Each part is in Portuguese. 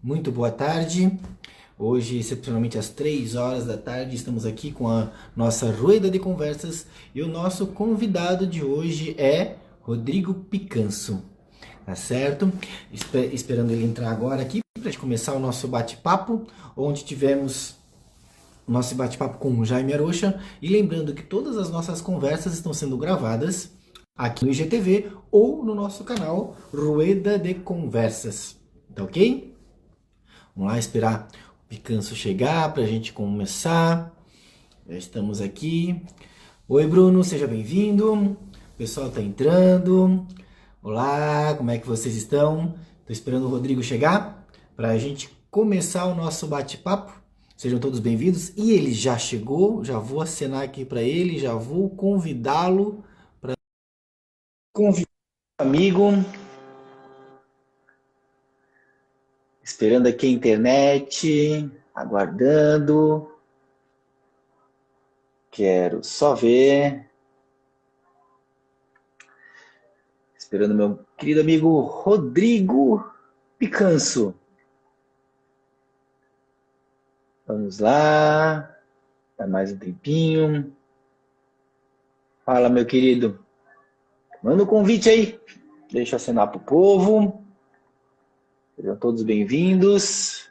Muito boa tarde. Hoje, excepcionalmente às 3 horas da tarde, estamos aqui com a nossa Rueda de Conversas e o nosso convidado de hoje é Rodrigo Picanso, tá certo? Esperando ele entrar agora aqui para começar o nosso bate-papo, onde tivemos o nosso bate-papo com o Jaime Arocha. E lembrando que todas as nossas conversas estão sendo gravadas aqui no IGTV ou no nosso canal Rueda de Conversas. Tá ok? Vamos lá esperar o Picanço chegar para a gente começar. Já estamos aqui. Oi, Bruno, seja bem-vindo. O pessoal está entrando. Olá, como é que vocês estão? Estou esperando o Rodrigo chegar para a gente começar o nosso bate-papo. Sejam todos bem-vindos. E ele já chegou, já vou acenar aqui para ele, já vou convidá-lo para convidar o amigo. Esperando aqui a internet, aguardando. Quero só ver. Esperando meu querido amigo Rodrigo Picanso. Vamos lá. Dá mais um tempinho. Fala, meu querido. Manda um convite aí. Deixa eu assinar pro povo. Sejam todos bem-vindos.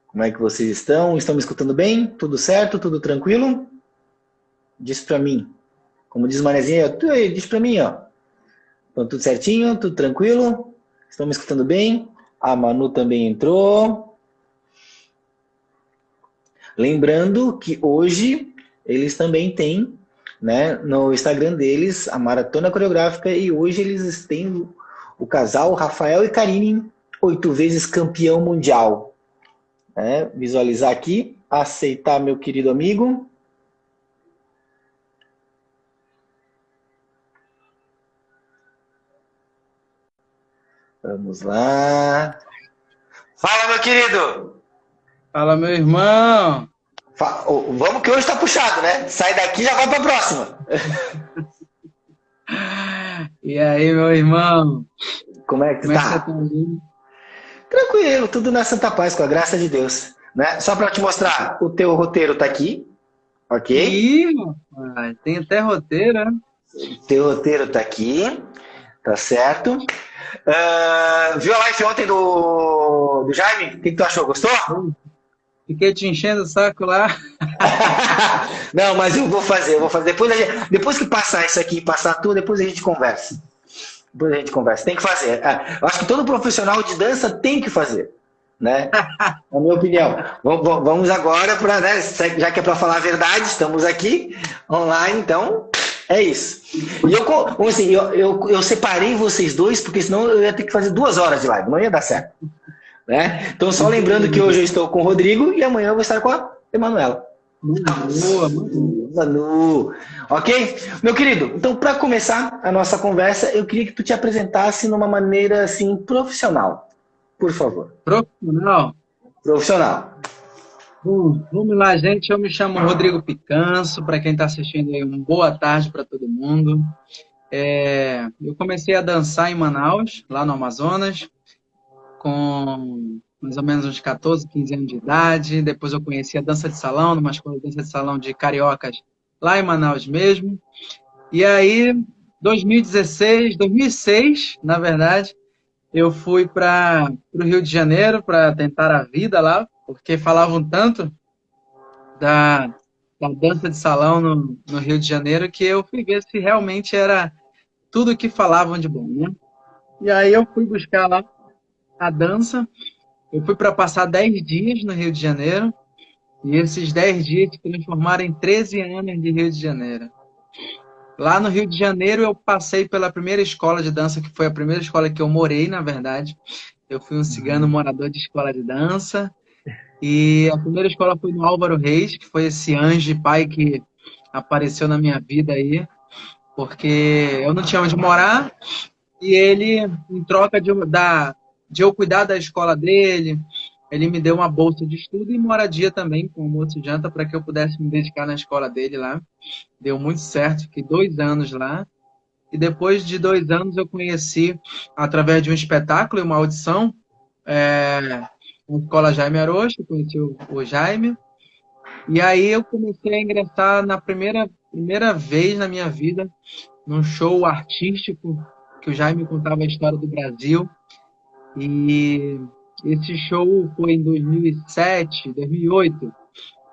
Como é que vocês estão? Estão me escutando bem? Tudo certo? Tudo tranquilo? Diz pra mim. Como diz o Manezinho, diz pra mim, ó. Então, tudo certinho? Tudo tranquilo? Estão me escutando bem? A Manu também entrou. Lembrando que hoje eles também têm, né, no Instagram deles a Maratona Coreográfica e hoje eles têm o casal Rafael e Karine, 8 vezes campeão mundial. Visualizar aqui, aceitar meu querido amigo. Vamos lá. Fala, meu querido! Fala, meu irmão! Vamos que hoje está puxado, né? Sai daqui e já vai para a próxima. E aí, meu irmão? Como é que Como é que você tá? tá aí? Tranquilo, tudo na santa paz, com a graça de Deus. Né? Só para te mostrar, o teu roteiro tá aqui, ok? Ih, rapaz, tem até roteiro, né? O teu roteiro tá aqui, tá certo? Viu a live ontem do Jaime? O que tu achou? Gostou? Fiquei te enchendo o saco lá. Não, mas eu vou fazer. Depois que passar isso aqui, passar tudo, depois a gente conversa. Depois a gente conversa. Tem que fazer. Eu acho que todo profissional de dança tem que fazer, né? Na minha opinião. Vamos agora para, né, já que é para falar a verdade, estamos aqui online, então é isso. E eu separei vocês dois, porque senão eu ia ter que fazer 2 horas de live, não ia dar certo. Né? Então, só lembrando que hoje eu estou com o Rodrigo e amanhã eu vou estar com a Emanuela. Boa, mano. Manu. Ok? Meu querido, então, para começar a nossa conversa, eu queria que tu te apresentasse numa maneira assim profissional. Por favor. Profissional. Profissional. Bom, vamos lá, gente. Eu me chamo Rodrigo Picanso. Para quem está assistindo aí, uma boa tarde para todo mundo. Eu comecei a dançar em Manaus, lá no Amazonas, com mais ou menos uns 14, 15 anos de idade. Depois eu conheci a dança de salão, numa escola de dança de salão de cariocas, lá em Manaus mesmo. E aí, 2016, 2006, na verdade, eu fui para o Rio de Janeiro para tentar a vida lá, porque falavam tanto da, da dança de salão no Rio de Janeiro que eu fui ver se realmente era tudo o que falavam de bom, né? E aí eu fui buscar lá a dança. Eu fui para passar 10 dias no Rio de Janeiro, e esses 10 dias se transformaram em 13 anos de Rio de Janeiro. Lá no Rio de Janeiro eu passei pela primeira escola de dança, que foi a primeira escola que eu morei, na verdade. Eu fui um cigano morador de escola de dança, e a primeira escola foi no Álvaro Reis, que foi esse anjo de pai que apareceu na minha vida aí, porque eu não tinha onde morar, e ele, em troca de eu cuidar da escola dele, ele me deu uma bolsa de estudo e moradia também, com almoço e janta, para que eu pudesse me dedicar na escola dele lá. Deu muito certo, fiquei 2 anos lá. e depois de 2 anos eu conheci, através de um espetáculo e uma audição, na Escola Jaime Arocho, conheci o Jaime, e aí eu comecei a ingressar na primeira vez na minha vida num show artístico que o Jaime contava a história do Brasil. E esse show foi em 2007, 2008.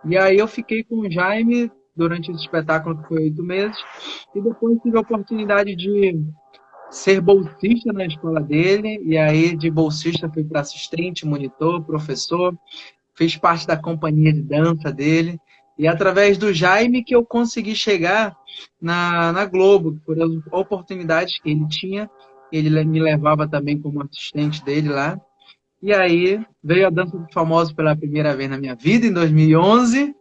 E aí eu fiquei com o Jaime durante esse espetáculo, que foi 8 meses. E depois tive a oportunidade de ser bolsista na escola dele. E aí de bolsista fui para assistente, monitor, professor. Fiz parte da companhia de dança dele. E através do Jaime que eu consegui chegar na Globo, por as oportunidades que ele tinha. Ele me levava também como assistente dele lá. E aí veio a Dança dos Famosos pela primeira vez na minha vida, em 2011.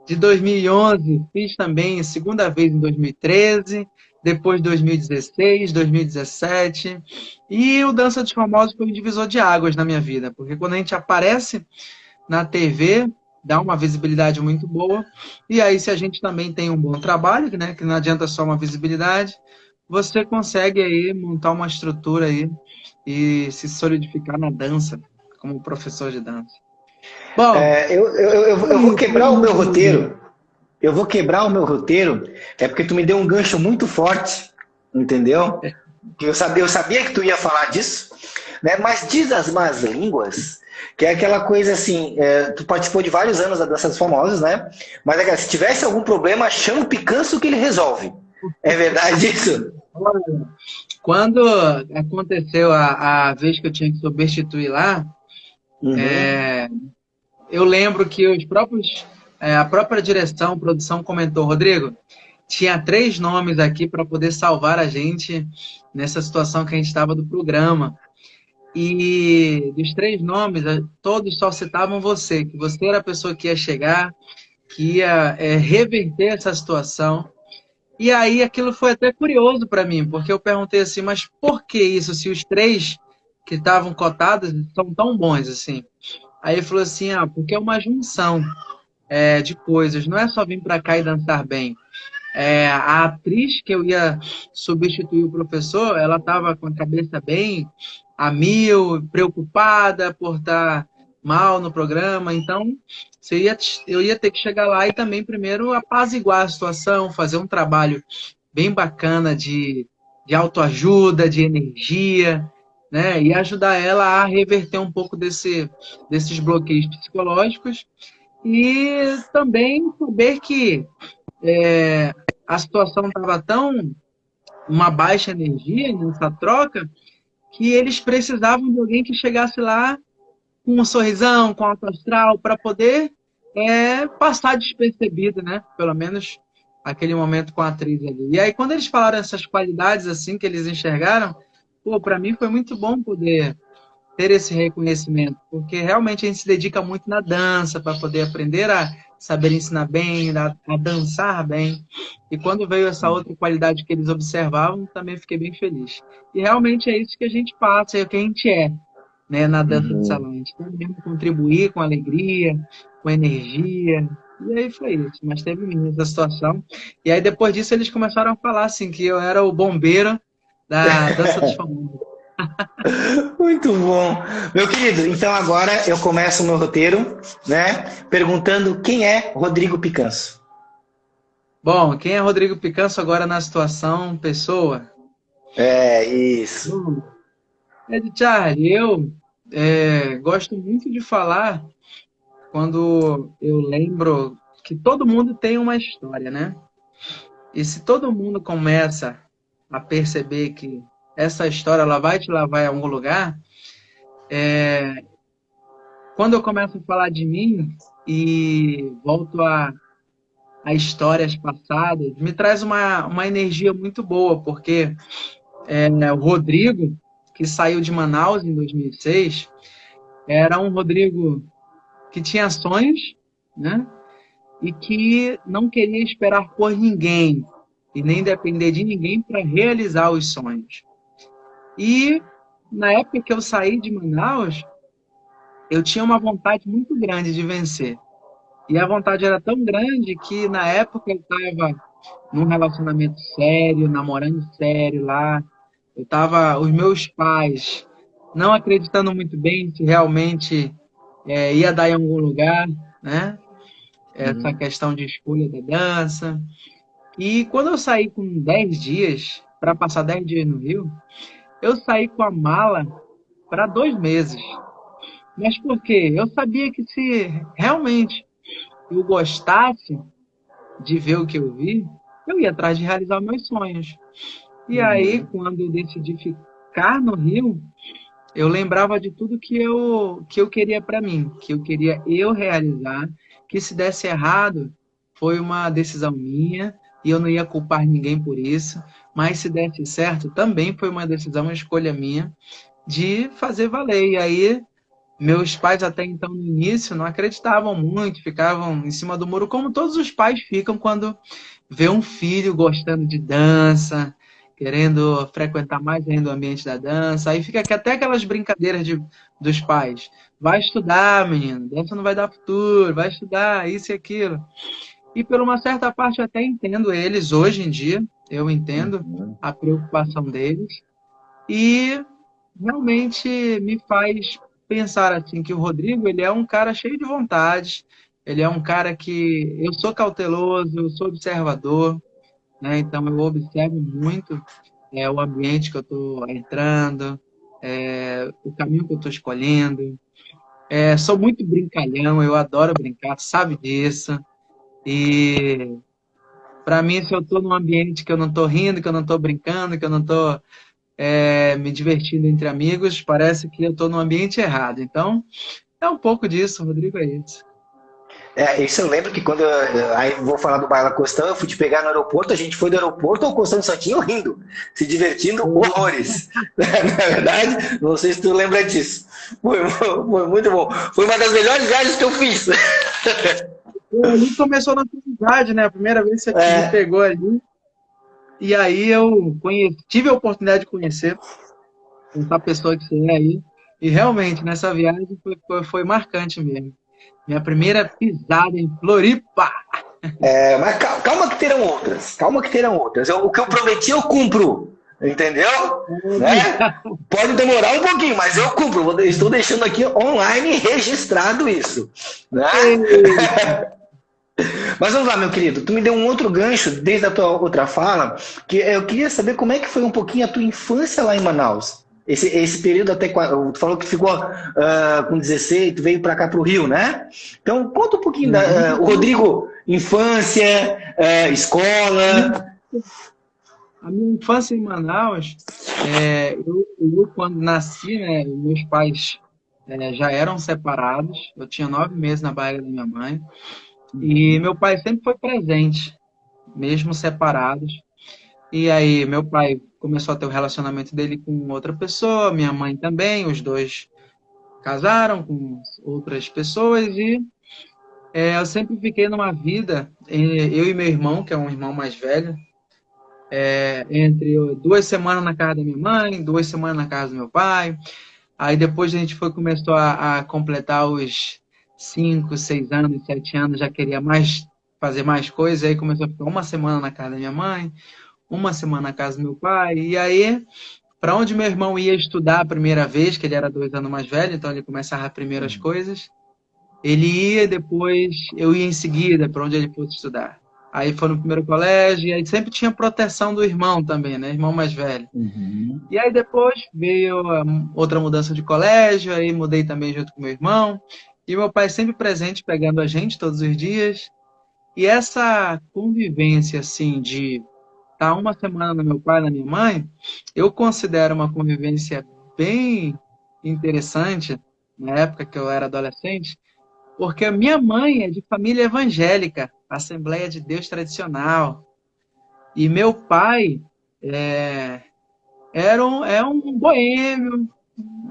De 2011 fiz também a segunda vez em 2013, depois 2016, 2017. E o Dança dos Famosos foi um divisor de águas na minha vida, porque quando a gente aparece na TV, dá uma visibilidade muito boa. E aí, se a gente também tem um bom trabalho, né, que não adianta só uma visibilidade, você consegue aí montar uma estrutura aí e se solidificar na dança, como professor de dança. Bom, Eu vou quebrar o meu roteiro. Eu vou quebrar o meu roteiro, é porque tu me deu um gancho muito forte, entendeu? Eu sabia que tu ia falar disso, né? Mas diz as más línguas, que é aquela coisa assim, tu participou de vários anos da Dança dos Famosos, né? Mas se tivesse algum problema, chama o Picanço que ele resolve. É verdade isso? quando aconteceu a vez que eu tinha que substituir lá, eu lembro que a própria direção, produção comentou, Rodrigo, tinha 3 nomes aqui para poder salvar a gente nessa situação que a gente estava do programa. E dos 3 nomes, todos só citavam você, que você era a pessoa que ia chegar, que ia reverter essa situação. E aí aquilo foi até curioso para mim, porque eu perguntei assim, mas por que isso, se os 3 que estavam cotados são tão bons assim? Aí ele falou assim, porque é uma junção de coisas, não é só vir para cá e dançar bem. A atriz que eu ia substituir o professor, ela estava com a cabeça bem a mil, preocupada por estar mal no programa, então eu ia ter que chegar lá e também primeiro apaziguar a situação, fazer um trabalho bem bacana de autoajuda, de energia, né? E ajudar ela a reverter um pouco desses bloqueios psicológicos e também saber que a situação estava tão uma baixa energia nessa troca que eles precisavam de alguém que chegasse lá com um sorrisão, com alto astral, para poder passar despercebido, né? Pelo menos aquele momento com a atriz ali. E aí, quando eles falaram essas qualidades assim que eles enxergaram, para mim foi muito bom poder ter esse reconhecimento, porque realmente a gente se dedica muito na dança para poder aprender a saber ensinar bem, a dançar bem. E quando veio essa outra qualidade que eles observavam, também fiquei bem feliz. E realmente é isso que a gente passa, é o que a gente né, na dança de salão. A gente tem mesmo contribuir com alegria, com energia. E aí foi isso. Mas teve mesmo essa situação. E aí depois disso eles começaram a falar assim, que eu era o bombeiro da dança dos famosos. Muito bom. Meu querido, então agora eu começo o meu roteiro, né? Perguntando quem é Rodrigo Picanço. Bom, quem é Rodrigo Picanço agora na situação pessoa? Isso. Charlie, eu gosto muito de falar quando eu lembro que todo mundo tem uma história, né? E se todo mundo começa a perceber que essa história ela vai te levar a algum lugar, quando eu começo a falar de mim e volto a histórias passadas, me traz uma energia muito boa, porque o Rodrigo, que saiu de Manaus em 2006, era um Rodrigo que tinha sonhos, né? E que não queria esperar por ninguém e nem depender de ninguém para realizar os sonhos. E na época que eu saí de Manaus, eu tinha uma vontade muito grande de vencer. E a vontade era tão grande que na época eu estava num relacionamento sério, namorando sério lá. Os meus pais não acreditando muito bem se realmente ia dar em algum lugar, né? Essa questão de escolha da dança. E quando eu saí com 10 dias, para passar 10 dias no Rio, eu saí com a mala para 2 meses. Mas por quê? Eu sabia que se realmente eu gostasse de ver o que eu vi, eu ia atrás de realizar meus sonhos. E aí, quando eu decidi ficar no Rio, eu lembrava de tudo que eu queria para mim, que eu queria eu realizar, que se desse errado, foi uma decisão minha, e eu não ia culpar ninguém por isso, mas se desse certo, também foi uma decisão, uma escolha minha, de fazer valer. E aí, meus pais até então, no início, não acreditavam muito, ficavam em cima do muro, como todos os pais ficam quando vê um filho gostando de dança, querendo frequentar mais ainda o ambiente da dança. Aí fica até aquelas brincadeiras dos pais. Vai estudar, menino, dança não vai dar futuro, vai estudar, isso e aquilo. E por uma certa parte eu até entendo eles, hoje em dia, eu entendo a preocupação deles. E realmente me faz pensar assim que o Rodrigo, ele é um cara cheio de vontade, ele é um cara que eu sou cauteloso, eu sou observador, né? Então eu observo muito o ambiente que eu estou entrando, o caminho que eu estou escolhendo. Sou muito brincalhão, eu adoro brincar, tu sabe disso. E para mim, se eu estou num ambiente que eu não estou rindo, que eu não estou brincando, que eu não estou me divertindo entre amigos, parece que eu estou no ambiente errado. Então, é um pouco disso, Rodrigo, é isso. Isso eu lembro que quando aí vou falar do Baila Costão, eu fui te pegar no aeroporto, a gente foi do aeroporto ao Costão de Santinho rindo, se divertindo horrores. Na verdade, não sei se tu lembra disso. Foi muito bom. Foi uma das melhores viagens que eu fiz. Ali começou na faculdade, né? A primeira vez que você me pegou ali. E aí eu tive a oportunidade de conhecer essa pessoa que você é aí. E realmente, nessa viagem foi marcante mesmo. Minha primeira pisada em Floripa. Mas calma que terão outras. Calma que terão outras. O que eu prometi, eu cumpro. Entendeu? Né? Pode demorar um pouquinho, mas eu cumpro. Estou deixando aqui online registrado isso. Né? Mas vamos lá, meu querido. Tu me deu um outro gancho desde a tua outra fala, que eu queria saber como é que foi um pouquinho a tua infância lá em Manaus. Esse período até tu falou que ficou com 16, tu veio para cá para o Rio, né? Então conta um pouquinho o Rodrigo, infância, escola. A minha infância em Manaus, eu quando nasci, né, meus pais já eram separados. Eu tinha 9 meses na barriga da minha mãe. E meu pai sempre foi presente, mesmo separados. E aí meu pai começou a ter o relacionamento dele com outra pessoa, minha mãe também, os dois casaram com outras pessoas e eu sempre fiquei numa vida, eu e meu irmão, que é um irmão mais velho, entre 2 semanas na casa da minha mãe, 2 semanas na casa do meu pai. Aí depois a gente começou a completar os 5, 6 anos, 7 anos, já queria fazer mais coisas, aí começou a ficar 1 semana na casa da minha mãe, 1 semana na casa do meu pai, e aí, para onde meu irmão ia estudar a primeira vez, que ele era 2 anos mais velho, então ele começava primeiro as coisas, ele ia, depois eu ia em seguida, para onde ele fosse estudar. Aí foi no primeiro colégio, e aí sempre tinha proteção do irmão também, né, irmão mais velho. E aí depois veio outra mudança de colégio, aí mudei também junto com meu irmão, e meu pai sempre presente, pegando a gente todos os dias. E essa convivência, assim, de estar 1 semana no meu pai e na minha mãe, eu considero uma convivência bem interessante, na época que eu era adolescente, porque a minha mãe é de família evangélica, Assembleia de Deus tradicional. E meu pai é um boêmio,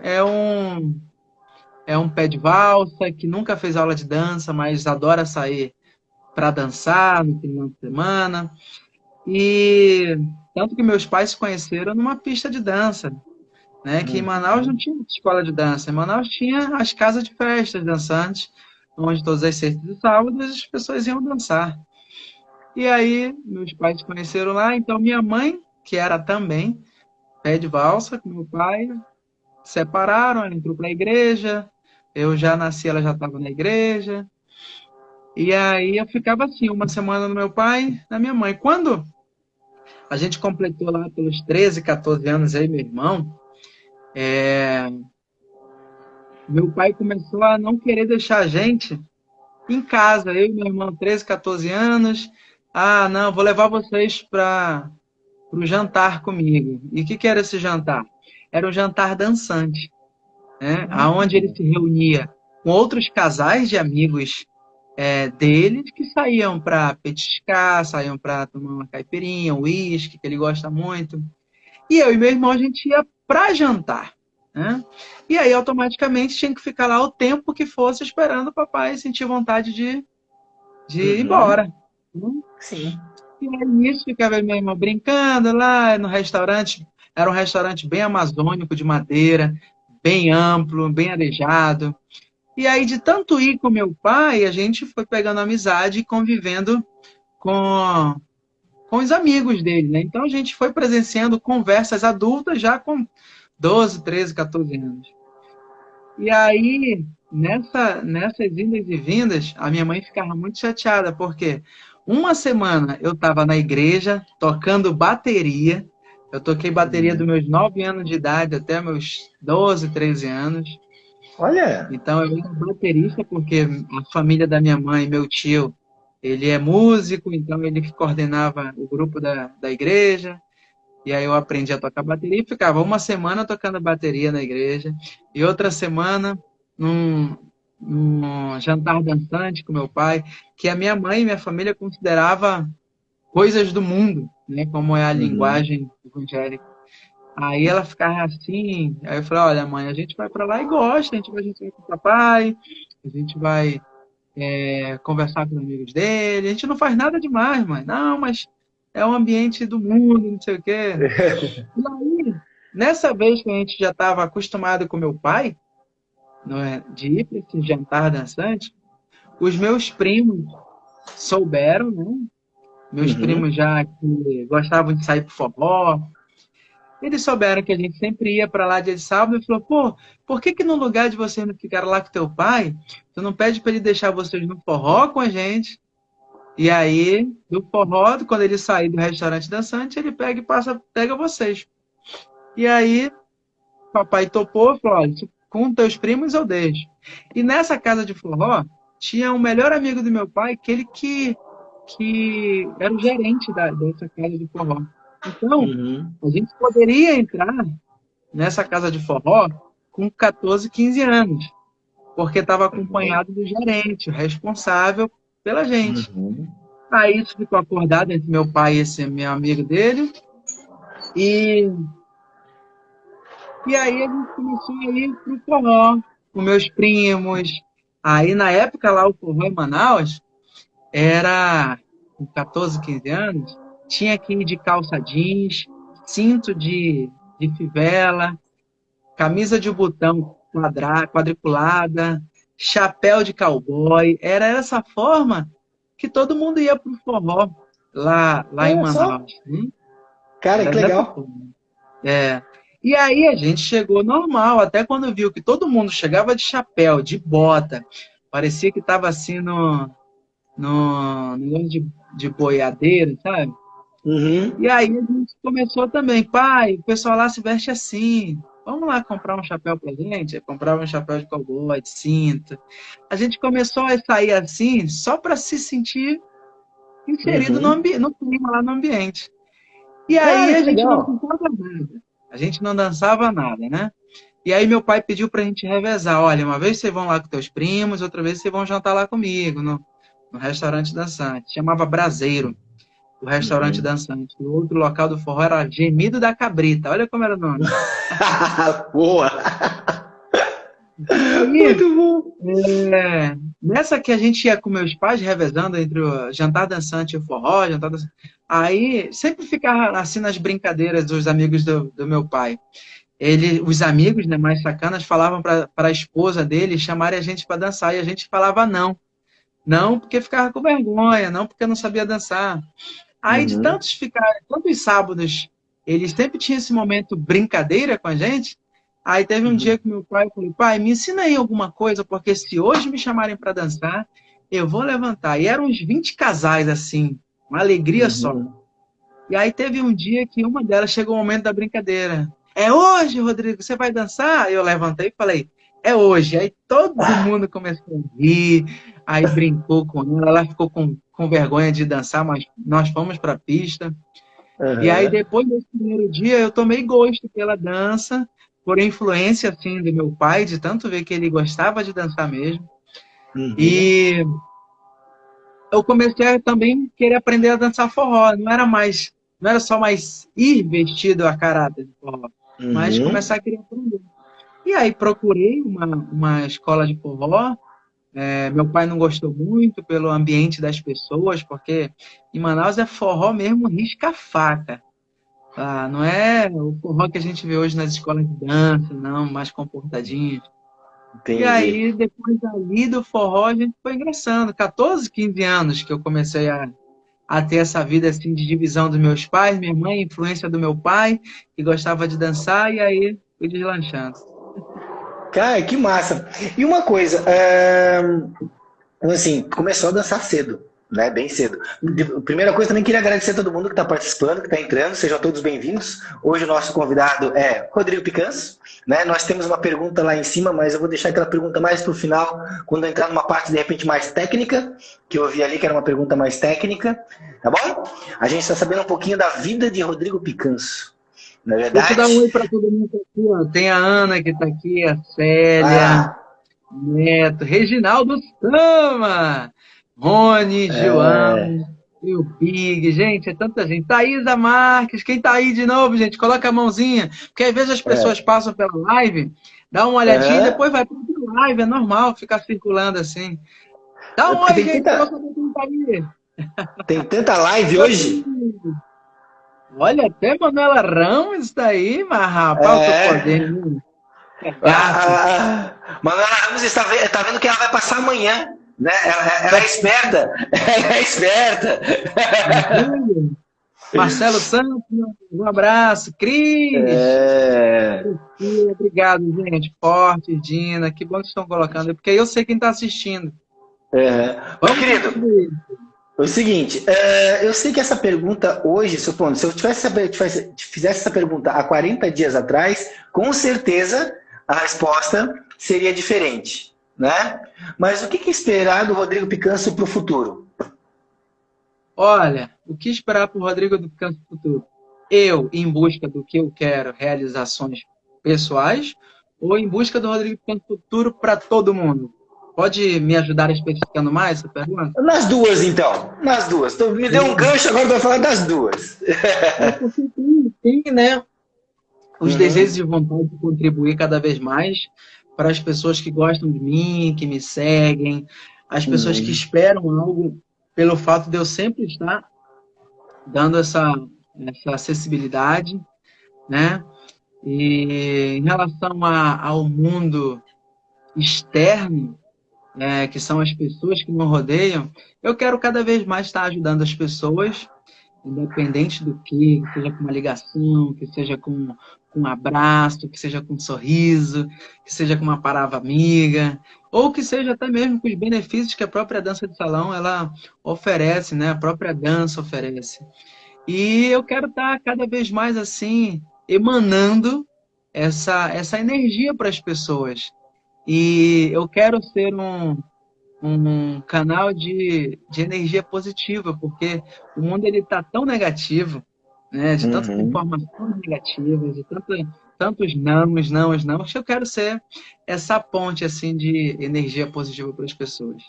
é um pé de valsa, que nunca fez aula de dança, mas adora sair para dançar no final de semana. E tanto que meus pais se conheceram numa pista de dança, né? Que em Manaus não tinha escola de dança. Em Manaus tinha as casas de festas dançantes, onde todas as sextas e sábados as pessoas iam dançar. E aí, meus pais se conheceram lá, então minha mãe, que era também pé de valsa com meu pai, separaram, ela entrou para a igreja, eu já nasci, ela já estava na igreja, e aí eu ficava assim, uma semana no meu pai, na minha mãe. Quando a gente completou lá pelos 13, 14 anos aí, meu irmão, meu pai começou a não querer deixar a gente em casa, eu e meu irmão, 13, 14 anos. Ah, não, vou levar vocês para o jantar comigo. E o que era esse jantar? Era um jantar dançante, né? Aonde ele se reunia com outros casais de amigos deles que saíam para petiscar, saíam para tomar uma caipirinha, um uísque, que ele gosta muito. E eu e meu irmão, a gente ia para jantar, né? E aí, automaticamente, tinha que ficar lá o tempo que fosse esperando o papai sentir vontade de ir embora. Né? Sim. E aí, nisso, ficava meu irmão brincando lá no restaurante. Era um restaurante bem amazônico, de madeira, bem amplo, bem arejado. E aí, de tanto ir com meu pai, a gente foi pegando amizade e convivendo com os amigos dele, né? Então, a gente foi presenciando conversas adultas já com 12, 13, 14 anos. E aí, nessas indas e vindas, a minha mãe ficava muito chateada, porque uma semana eu estava na igreja tocando bateria. Eu toquei bateria dos meus 9 anos de idade até meus 12, 13 anos. Olha. Então eu era baterista porque a família da minha mãe, meu tio, ele é músico, então ele que coordenava o grupo da igreja. E aí eu aprendi a tocar bateria e ficava uma semana tocando bateria na igreja e outra semana num jantar dançante com meu pai, que a minha mãe e minha família considerava coisas do mundo, né? Como é a linguagem evangélica. Aí ela ficava assim, aí eu falei, olha mãe, a gente vai para lá e gosta, a gente vai com o papai, a gente vai conversar com os amigos dele, a gente não faz nada demais, mãe. Não, mas é um ambiente do mundo, não sei o quê. E aí, nessa vez que a gente já estava acostumado com meu pai, de ir para esse jantar dançante, os meus primos souberam, né? Meus primos já que gostavam de sair pro forró, eles souberam que a gente sempre ia para lá dia de sábado e falou, pô, por que no lugar de vocês não ficaram lá com teu pai, tu não pede para ele deixar vocês no forró com a gente? E aí, do forró, quando ele sair do restaurante dançante, ele pega e pega vocês. E aí, papai topou e falou, olha, com teus primos eu deixo. E nessa casa de forró, tinha um melhor amigo do meu pai, aquele que era o gerente dessa casa de forró. Então, a gente poderia entrar nessa casa de forró com 14, 15 anos, porque estava acompanhado do gerente, o responsável pela gente. Aí isso ficou acordado entre meu pai e esse meu amigo dele. E aí a gente começou a ir pro forró com meus primos. Aí na época lá o forró em Manaus era com 14, 15 anos, tinha que ir de calça jeans, cinto de fivela, camisa de botão quadriculada, chapéu de cowboy. Era essa forma que todo mundo ia pro forró lá em Manaus. Cara, que legal. E aí a gente chegou normal, até quando viu que todo mundo chegava de chapéu, de bota, parecia que estava assim no de boiadeiro, sabe? E aí a gente começou também, pai, o pessoal lá se veste assim, vamos lá comprar um chapéu pra gente? Eu comprava um chapéu de cowboy, de cinto. A gente começou a sair assim, só para se sentir inserido no clima lá no ambiente. E aí a gente não dançava nada. A gente não dançava nada, né? E aí meu pai pediu pra gente revezar. Olha, uma vez vocês vão lá com teus primos, outra vez vocês vão jantar lá comigo, no restaurante dançante. Chamava Braseiro, o restaurante dançante. O outro local do forró era Gemido da Cabrita. Olha como era o nome. Boa! Aí, muito bom! Nessa que a gente ia com meus pais revezando entre o jantar dançante e o forró, jantar dançante. Aí sempre ficava assim nas brincadeiras dos amigos do meu pai. Os amigos, né, mais sacanas, falavam para a esposa dele chamarem a gente para dançar e a gente falava não. Não porque ficava com vergonha, não porque não sabia dançar. Aí de Uhum. tantos sábados, eles sempre tinham esse momento brincadeira com a gente. Aí teve um dia Uhum. que meu pai falou, pai, me ensina aí alguma coisa, porque se hoje me chamarem para dançar, eu vou levantar. E eram uns 20 casais, assim, uma alegria só. Uhum. E aí teve um dia que uma delas chegou o momento da brincadeira. É hoje, Rodrigo, você vai dançar? Eu levantei e falei, é hoje. Aí todo mundo começou a rir, aí brincou com ela ficou com vergonha de dançar, mas nós fomos para a pista. E aí Uhum. depois desse primeiro dia eu tomei gosto pela dança, por influência assim do meu pai, de tanto ver que ele gostava de dançar mesmo. Uhum. E eu comecei a também querer aprender a dançar forró. Não era só mais ir vestido a caráter de forró, mas Uhum. começar a querer aprender. E aí procurei uma escola de forró. Meu pai não gostou muito pelo ambiente das pessoas, porque em Manaus é forró mesmo, risca-faca. Ah, não é o forró que a gente vê hoje nas escolas de dança, não, mais comportadinho. E Entendi. aí, depois ali do forró, a gente foi ingressando. 14, 15 anos que eu comecei a ter essa vida assim de divisão dos meus pais, minha mãe, influência do meu pai, que gostava de dançar, e aí fui deslanchando. Cara, que massa. E uma coisa, assim, começou a dançar cedo, né? Bem cedo. Primeira coisa, também queria agradecer a todo mundo que está participando, que está entrando, sejam todos bem-vindos. Hoje o nosso convidado é Rodrigo Picanço, né? Nós temos uma pergunta lá em cima, mas eu vou deixar aquela pergunta mais para o final, quando eu entrar numa parte de repente mais técnica, que eu vi ali que era uma pergunta mais técnica, tá bom? A gente está sabendo um pouquinho da vida de Rodrigo Picanço, não é Deixa eu dar um verdade? oi para todo mundo que tá aqui, ó. Tem a Ana que está aqui, a Célia, Ah, Neto, Reginaldo Sama, Rony, é, João, e o Pig, gente, é tanta gente. Thaisa Marques, quem tá aí de novo, gente? Coloca a mãozinha, porque às vezes as pessoas é. passam pela live, dá uma olhadinha e Aham. depois vai para outra live, é normal ficar circulando assim. Dá É um porque oi, gente, que eu vou saber quem tá aí. tem tanta live Oi, hoje. olha, até Manuela Ramos está aí, mas rapaz, eu tô É. podendo, hein? É gato. Manuela Ramos tá vendo que ela vai passar amanhã. Né? Ela é esperta. Ela é esperta. Marcelo Santos, um abraço. Cris, É, obrigado, gente. Forte, Dina, que bom que estão colocando, porque eu sei quem está assistindo. Meu Vamos querido, concluir. o seguinte, eu sei que essa pergunta hoje, supondo, se eu te fizesse essa pergunta há 40 dias atrás, com certeza a resposta seria diferente, né? Mas o que esperar do Rodrigo Picanço para o futuro? Olha, o que esperar para o Rodrigo do Canto Futuro? Eu, em busca do que eu quero, realizações pessoais, ou em busca do Rodrigo do Canto Futuro para todo mundo? Pode me ajudar especificando mais essa pergunta? Nas duas, então. Nas duas. Então, me deu um gancho, agora vai falar das duas. É porque tem, né, os Uhum, desejos e vontade de contribuir cada vez mais para as pessoas que gostam de mim, que me seguem, as pessoas que uhum, esperam algo pelo fato de eu sempre estar dando essa acessibilidade, né? E em relação ao mundo externo, que são as pessoas que me rodeiam, eu quero cada vez mais estar ajudando as pessoas, independente do que seja com uma ligação, que seja com um abraço, que seja com um sorriso, que seja com uma palavra amiga, ou que seja até mesmo com os benefícios que a própria dança de salão ela oferece, né? A própria dança oferece. E eu quero estar cada vez mais assim, emanando essa energia para as pessoas. E eu quero ser um canal de energia positiva, porque o mundo ele está tão negativo, né, de tantas uhum. informações negativas, de tantos não, que eu quero ser essa ponte assim de energia positiva para as pessoas.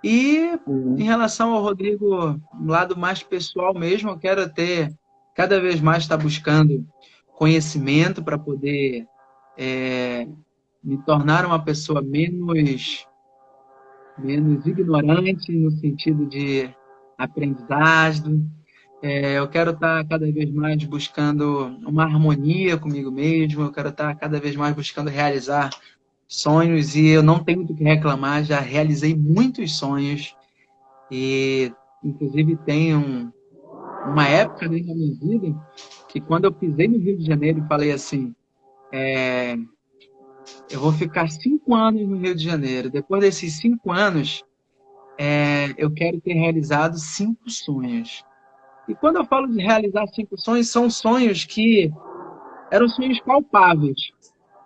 E em Uhum. relação ao Rodrigo, um lado mais pessoal mesmo, eu quero ter cada vez mais estar buscando conhecimento para poder é, me tornar uma pessoa menos ignorante no sentido de aprendizagem. Eu quero estar cada vez mais buscando uma harmonia comigo mesmo, eu quero estar cada vez mais buscando realizar sonhos e eu não tenho do que reclamar, já realizei muitos sonhos E, inclusive, tem uma época, né, na minha vida que quando eu pisei no Rio de Janeiro e falei assim, eu vou ficar 5 anos no Rio de Janeiro. Depois desses 5 anos, eu quero ter realizado 5 sonhos. E quando eu falo de realizar 5 sonhos, são sonhos que eram sonhos palpáveis,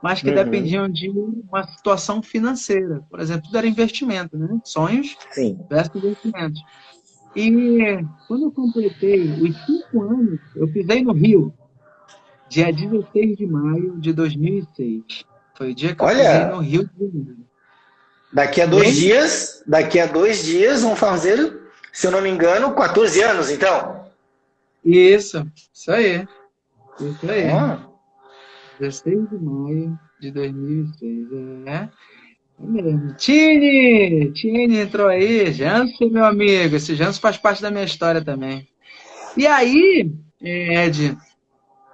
mas que Uhum. dependiam de uma situação financeira. Por exemplo, tudo era investimento, né? Sonhos Sim. versus investimentos. E quando eu completei os 5 anos, eu pisei no Rio, dia 16 de maio de 2006. Foi o dia que eu pisei no Olha, Rio de Janeiro. daqui a dois Bem, dias, daqui a 2 dias vão fazer, se eu não me engano, 14 anos, então. isso aí, isso aí. Ah, 16 de maio de 2006. É mesmo. Tine entrou aí. Jansen, meu amigo. Esse Jansen faz parte da minha história também. E aí, Ed,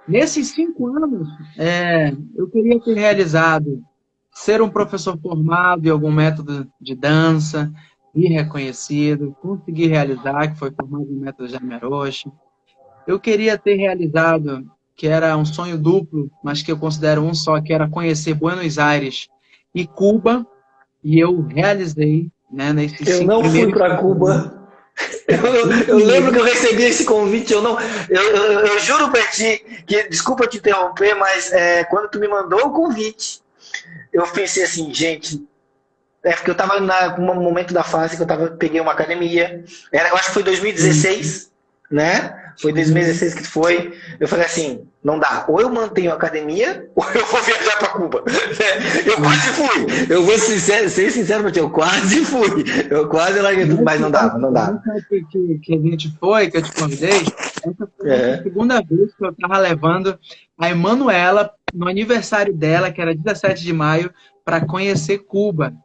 nesses 5 anos, eu queria ter realizado ser um professor formado em algum método de dança e reconhecido, consegui realizar, que foi formado em método Jaime Aroshi. Eu queria ter realizado, que era um sonho duplo, mas que eu considero um só, que era conhecer Buenos Aires e Cuba, e eu realizei, né, nesses eu cinco não fui primeiros para 5 anos. Cuba. Eu lembro que eu recebi esse convite, eu não, eu juro para ti que, desculpa te interromper, mas quando tu me mandou o convite, eu pensei assim, gente, porque eu estava num momento da fase que peguei uma academia, eu acho que foi Sim, 2016, né? Foi sim. 2016 que foi. Eu falei assim, não dá, ou eu mantenho a academia, ou eu vou viajar para Cuba. Eu quase fui. Eu vou ser sincero pra ti, eu quase fui. Eu quase larguei tudo, mas não dava, não dava. Nessa época que a gente foi, que eu te convidei, essa foi a nossa É. segunda vez que eu estava levando a Emanuela no aniversário dela, que era 17 de maio, para conhecer Cuba.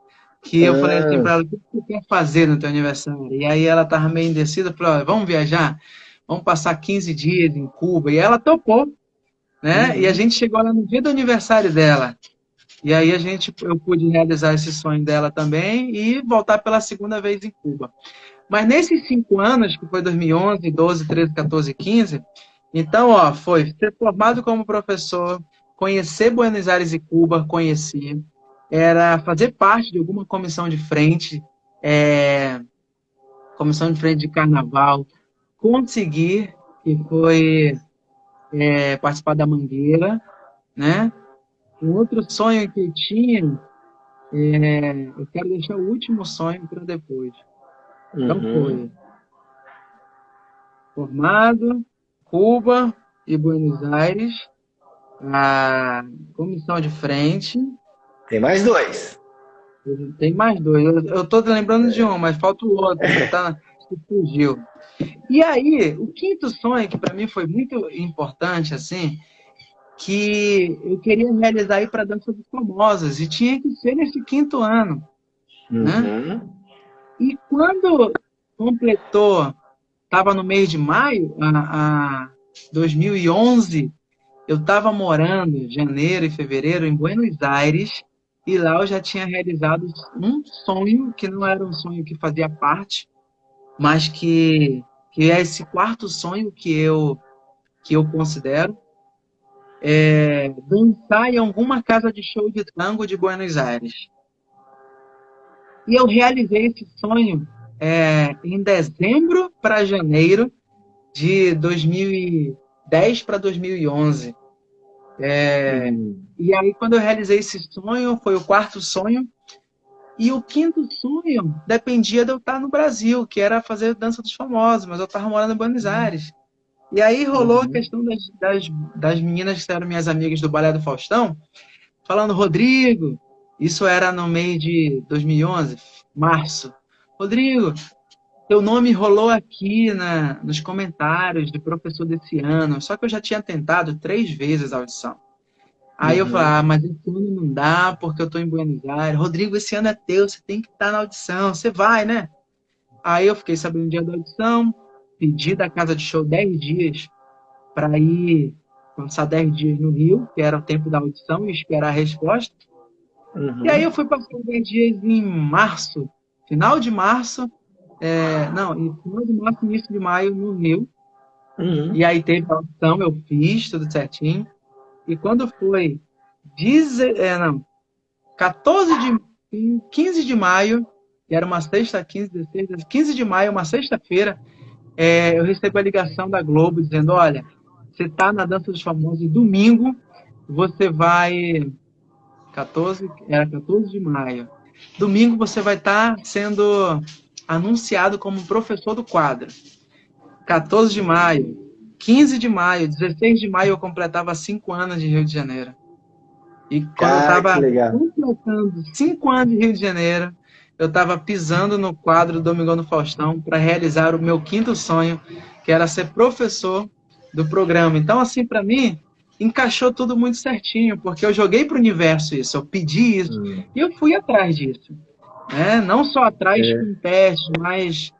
Que eu falei assim para Ah, ela, o que você quer fazer no teu aniversário? E aí ela estava meio indecisa, falou, olha, vamos viajar? Vamos passar 15 dias em Cuba. E ela topou, né? E a uhum. gente chegou lá no dia do aniversário dela. E aí eu pude realizar esse sonho dela também e voltar pela segunda vez em Cuba. Mas nesses 5 anos, que foi 2011, 12, 13, 14, 15, então, ó, foi ser formado como professor, conhecer Buenos Aires e Cuba, conhecer, era fazer parte de alguma comissão de frente de carnaval, conseguir, que foi participar da Mangueira, né? Um outro sonho que eu tinha, eu quero deixar o último sonho para depois. Então Uhum. foi formado, Cuba e Buenos Aires, a comissão de frente. Tem mais dois. Tem mais dois. Eu estou lembrando de um, mas falta o outro que fugiu. E aí, o quinto sonho, que para mim foi muito importante, assim, que eu queria realizar aí para a Dança dos Famosos, e tinha que ser nesse quinto ano, né? Uhum. E quando completou, estava no mês de maio, a 2011, eu estava morando em janeiro e fevereiro em Buenos Aires, e lá eu já tinha realizado um sonho, que não era um sonho que fazia parte, mas que é esse quarto sonho que eu considero, dançar em alguma casa de show de tango de Buenos Aires. E eu realizei esse sonho em dezembro para janeiro de 2010 para 2011. Uhum. E aí, quando eu realizei esse sonho, foi o quarto sonho. E o quinto sonho dependia de eu estar no Brasil, que era fazer Dança dos Famosos, mas eu estava morando em Buenos Aires. E aí rolou a Uhum. questão das meninas que eram minhas amigas do Balé do Faustão, falando, Rodrigo, isso era no mês de 2011, março. Rodrigo, teu nome rolou aqui nos comentários de professor desse ano, só que eu já tinha tentado 3 vezes a audição. Aí eu falei, Uhum. mas esse ano não dá, porque eu estou em Buenos Aires. Rodrigo, esse ano é teu, você tem que estar na audição, você vai, né? Aí eu fiquei sabendo o dia da audição, pedi da casa de show 10 dias para ir passar 10 dias no Rio, que era o tempo da audição, e esperar a resposta. E aí eu Uhum. fui passar 10 dias em março, final de março, Não, em final de março, início de maio no Rio. Uhum. E aí teve a audição, eu fiz tudo certinho. E quando foi 14 15 de maio, que era uma sexta, 15 de maio, uma sexta-feira, eu recebi a ligação da Globo dizendo, olha, você está na Dança dos Famosos e domingo você vai... 14 de maio. Domingo você vai estar sendo anunciado como professor do quadro. 14 de maio, 15 de maio, 16 de maio eu completava 5 anos de Rio de Janeiro. E quando eu Cara, que estava legal. completando 5 anos de Rio de Janeiro, eu estava pisando no quadro do Domingão do Faustão para realizar o meu quinto sonho, que era ser professor do programa. Então, assim, para mim, encaixou tudo muito certinho, porque eu joguei para o universo isso, eu pedi isso, e eu fui atrás disso. Né? Não só atrás com testes, mas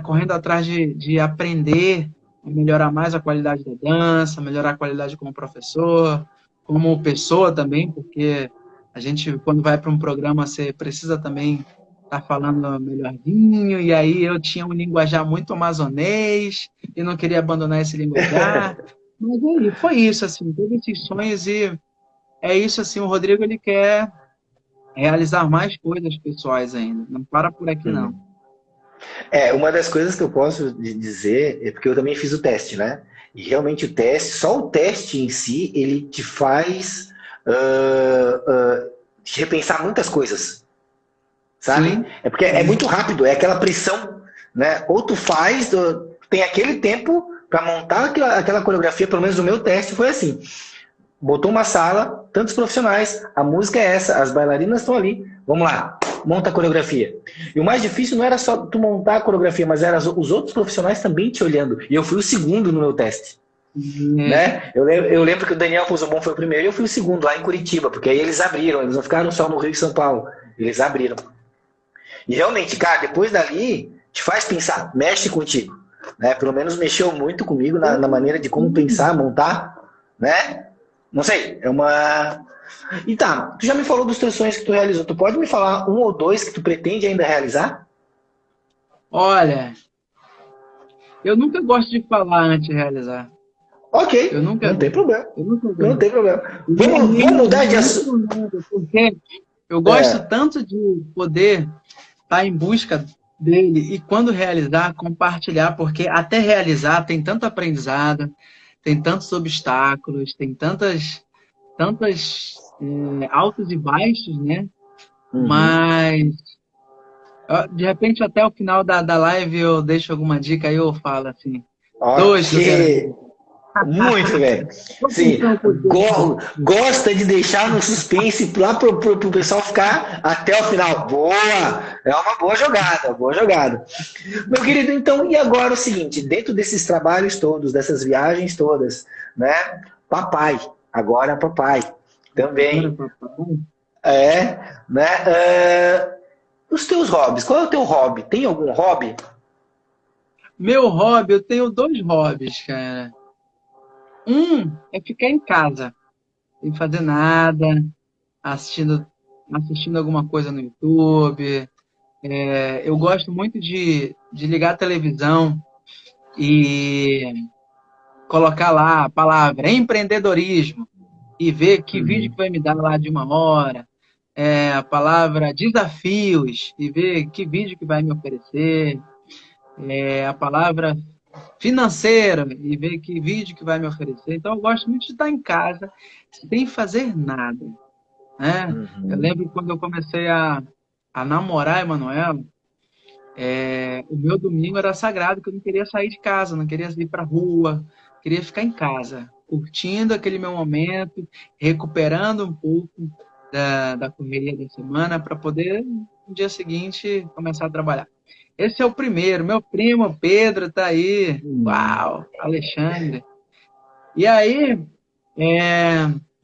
correndo atrás de aprender, a melhorar mais a qualidade da dança, melhorar a qualidade como professor, como pessoa também, porque a gente, quando vai para um programa, você precisa também estar falando melhorzinho, e aí eu tinha um linguajar muito amazonês, e não queria abandonar esse linguajar. Mas aí, foi isso, assim, todos esses sonhos, e é isso, assim, o Rodrigo, ele quer realizar mais coisas pessoais ainda, não para por aqui, não. Uma das coisas que eu posso dizer é porque eu também fiz o teste, né? E realmente o teste, só o teste em si, ele te faz repensar muitas coisas, sabe? Sim. É porque é muito rápido, é aquela pressão, né? Ou tu faz, tem aquele tempo para montar aquela coreografia, pelo menos no meu teste foi assim. Botou uma sala, tantos profissionais, a música é essa, as bailarinas estão ali, vamos lá, monta a coreografia. E o mais difícil não era só tu montar a coreografia, mas eram os outros profissionais também te olhando. E eu fui o segundo no meu teste. Né? Eu lembro que o Daniel Fusomon foi o primeiro e eu fui o segundo lá em Curitiba, porque aí eles abriram, eles não ficaram só no Rio e São Paulo, eles abriram. E realmente, cara, depois dali, te faz pensar, mexe contigo. Né? Pelo menos mexeu muito comigo na maneira de como pensar, montar, né? Não sei, é uma... E tá, tu já me falou dos teus sonhos que tu realizou. Tu pode me falar um ou dois que tu pretende ainda realizar? Olha, eu nunca gosto de falar antes de realizar. Ok, Eu nunca, não tem problema. eu nunca Não gosto. tem problema. Vamos mudar de assunto. Porque eu gosto tanto de poder estar em busca dele e quando realizar, compartilhar, porque até realizar tem tanto aprendizado, tem tantos obstáculos, tem tantas altos e baixos, né? Mas de repente até o final da live eu deixo alguma dica aí, eu falo assim. Dois que eu quero. Muito bem. Sim, gosta de deixar no suspense lá pro pessoal ficar até o final. Boa! É uma boa jogada, boa jogada. Meu querido, então, e agora o seguinte, dentro desses trabalhos todos, dessas viagens todas, né? Papai, agora papai também. Né? Os teus hobbies, qual é o teu hobby? Tem algum hobby? Meu hobby, eu tenho 2 hobbies, cara. Um é ficar em casa, sem fazer nada, assistindo alguma coisa no YouTube. Eu gosto muito de ligar a televisão e colocar lá a palavra empreendedorismo e ver que vídeo que vai me dar lá de 1 hora. A palavra desafios e ver que vídeo que vai me oferecer. A palavra financeira e ver que vídeo que vai me oferecer. Então, eu gosto muito de estar em casa sem fazer nada. Né? Eu lembro quando eu comecei a namorar a Emanuela, o meu domingo era sagrado, que eu não queria sair de casa, não queria ir para a rua, queria ficar em casa, curtindo aquele meu momento, recuperando um pouco da correria da semana para poder, no dia seguinte, começar a trabalhar. Esse é o primeiro. Meu primo Pedro tá aí. Uau! Alexandre. E aí,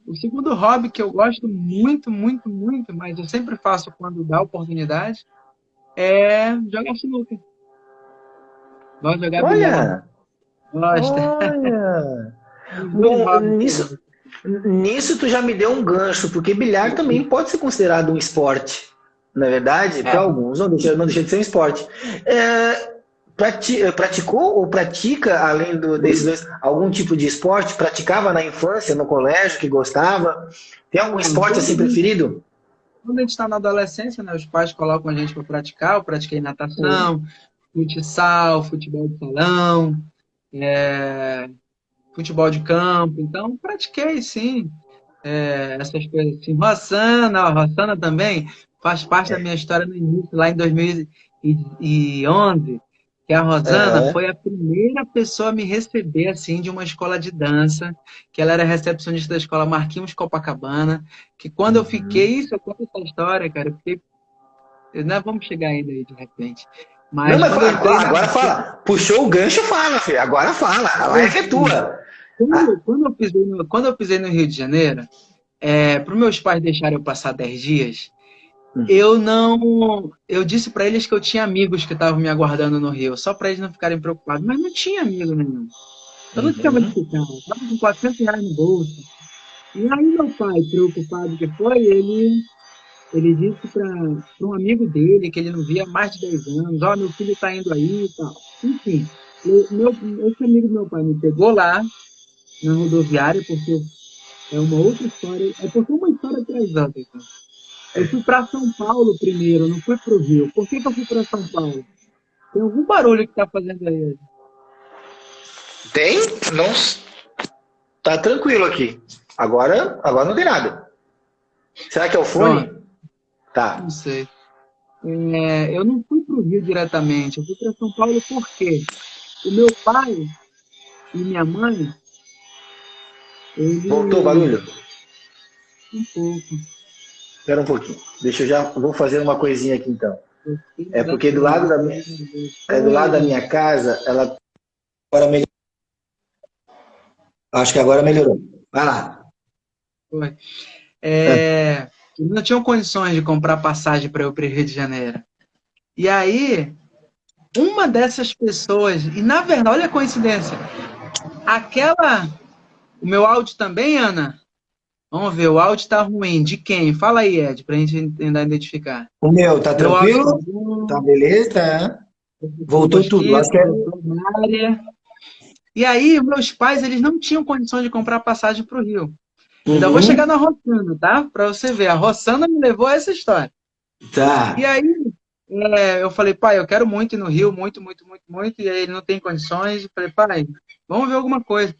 o segundo hobby que eu gosto muito, muito, muito, mas eu sempre faço quando dá oportunidade, é jogar sinuca. Gosto de jogar bilhar. Olha! Bom, nisso tu já me deu um gancho, porque bilhar também pode ser considerado um esporte. Na verdade, para alguns, não deixa de ser um esporte. Praticou ou pratica, além desses dois, algum tipo de esporte? Praticava na infância, no colégio, que gostava? Tem algum esporte assim preferido? Quando a gente está na adolescência, né, os pais colocam a gente para praticar. Eu pratiquei natação, futsal, futebol de salão, é, futebol de campo. Então, pratiquei, sim, essas coisas assim. Roçana também faz parte da minha história no início, lá em 2011, que a Rosana Aham. foi a primeira pessoa a me receber, assim, de uma escola de dança, que ela era recepcionista da escola Marquinhos Copacabana, que quando eu fiquei, Uhum. isso eu conto essa história, cara, eu fiquei, nós vamos chegar ainda aí, de repente. Não, Mas mas quando eu entrei na... agora fala. Puxou o gancho, fala, filho. Agora fala. A live é tua. Ah, Quando eu pisei no Rio de Janeiro, para os meus pais deixarem eu passar 10 dias, hum, eu não. Eu disse para eles que eu tinha amigos que estavam me aguardando no Rio, só para eles não ficarem preocupados. Mas não tinha amigo nenhum. Eu não tinha onde uhum. ficar. Eu estava com R$ 400 no bolso. E aí, meu pai, preocupado que foi, ele disse para um amigo dele, que ele não via há mais de 10 anos: Ó, meu filho está indo aí e tal. Enfim, esse amigo do meu pai me pegou lá na rodoviária, porque é uma outra história. É porque uma história atrás da outra, cara. Eu fui para São Paulo primeiro, não fui para o Rio. Por que eu fui para São Paulo? Tem algum barulho que tá fazendo aí? Tem? Não. Tá tranquilo aqui. Agora não tem nada. Será que é o Pronto, fone? Tá. não sei. Eu não fui para o Rio diretamente, eu fui para São Paulo porque o meu pai e minha mãe, Voltou o eles... barulho? Um pouco. Espera um pouquinho. Deixa eu já. Vou fazer uma coisinha aqui então. Gostei É da porque tua, do lado da gostei. minha casa, ela. Agora melhorou. Acho que agora melhorou. Vai lá. Foi. Eles não tinham condições de comprar passagem para eu ir para o Rio de Janeiro. E aí, uma dessas pessoas, e na verdade, olha a coincidência, aquela. O meu áudio também, Ana? Vamos ver, o áudio tá ruim. De quem? Fala aí, Ed, pra gente tentar identificar. O meu, tá Meu áudio tá tranquilo? Tá bom, beleza? Tá. o Voltou tudo. Acho mosquito, que é. voltou na área. E aí, meus pais, eles não tinham condições de comprar passagem para o Rio. Ainda vou chegar Uhum. na Rossana, tá? Para você ver. A Rossana me levou a essa história. E Tá. aí, eu falei, pai, eu quero muito ir no Rio, muito, muito, muito, muito. E aí ele não tem condições. Eu falei, pai, vamos ver alguma coisa.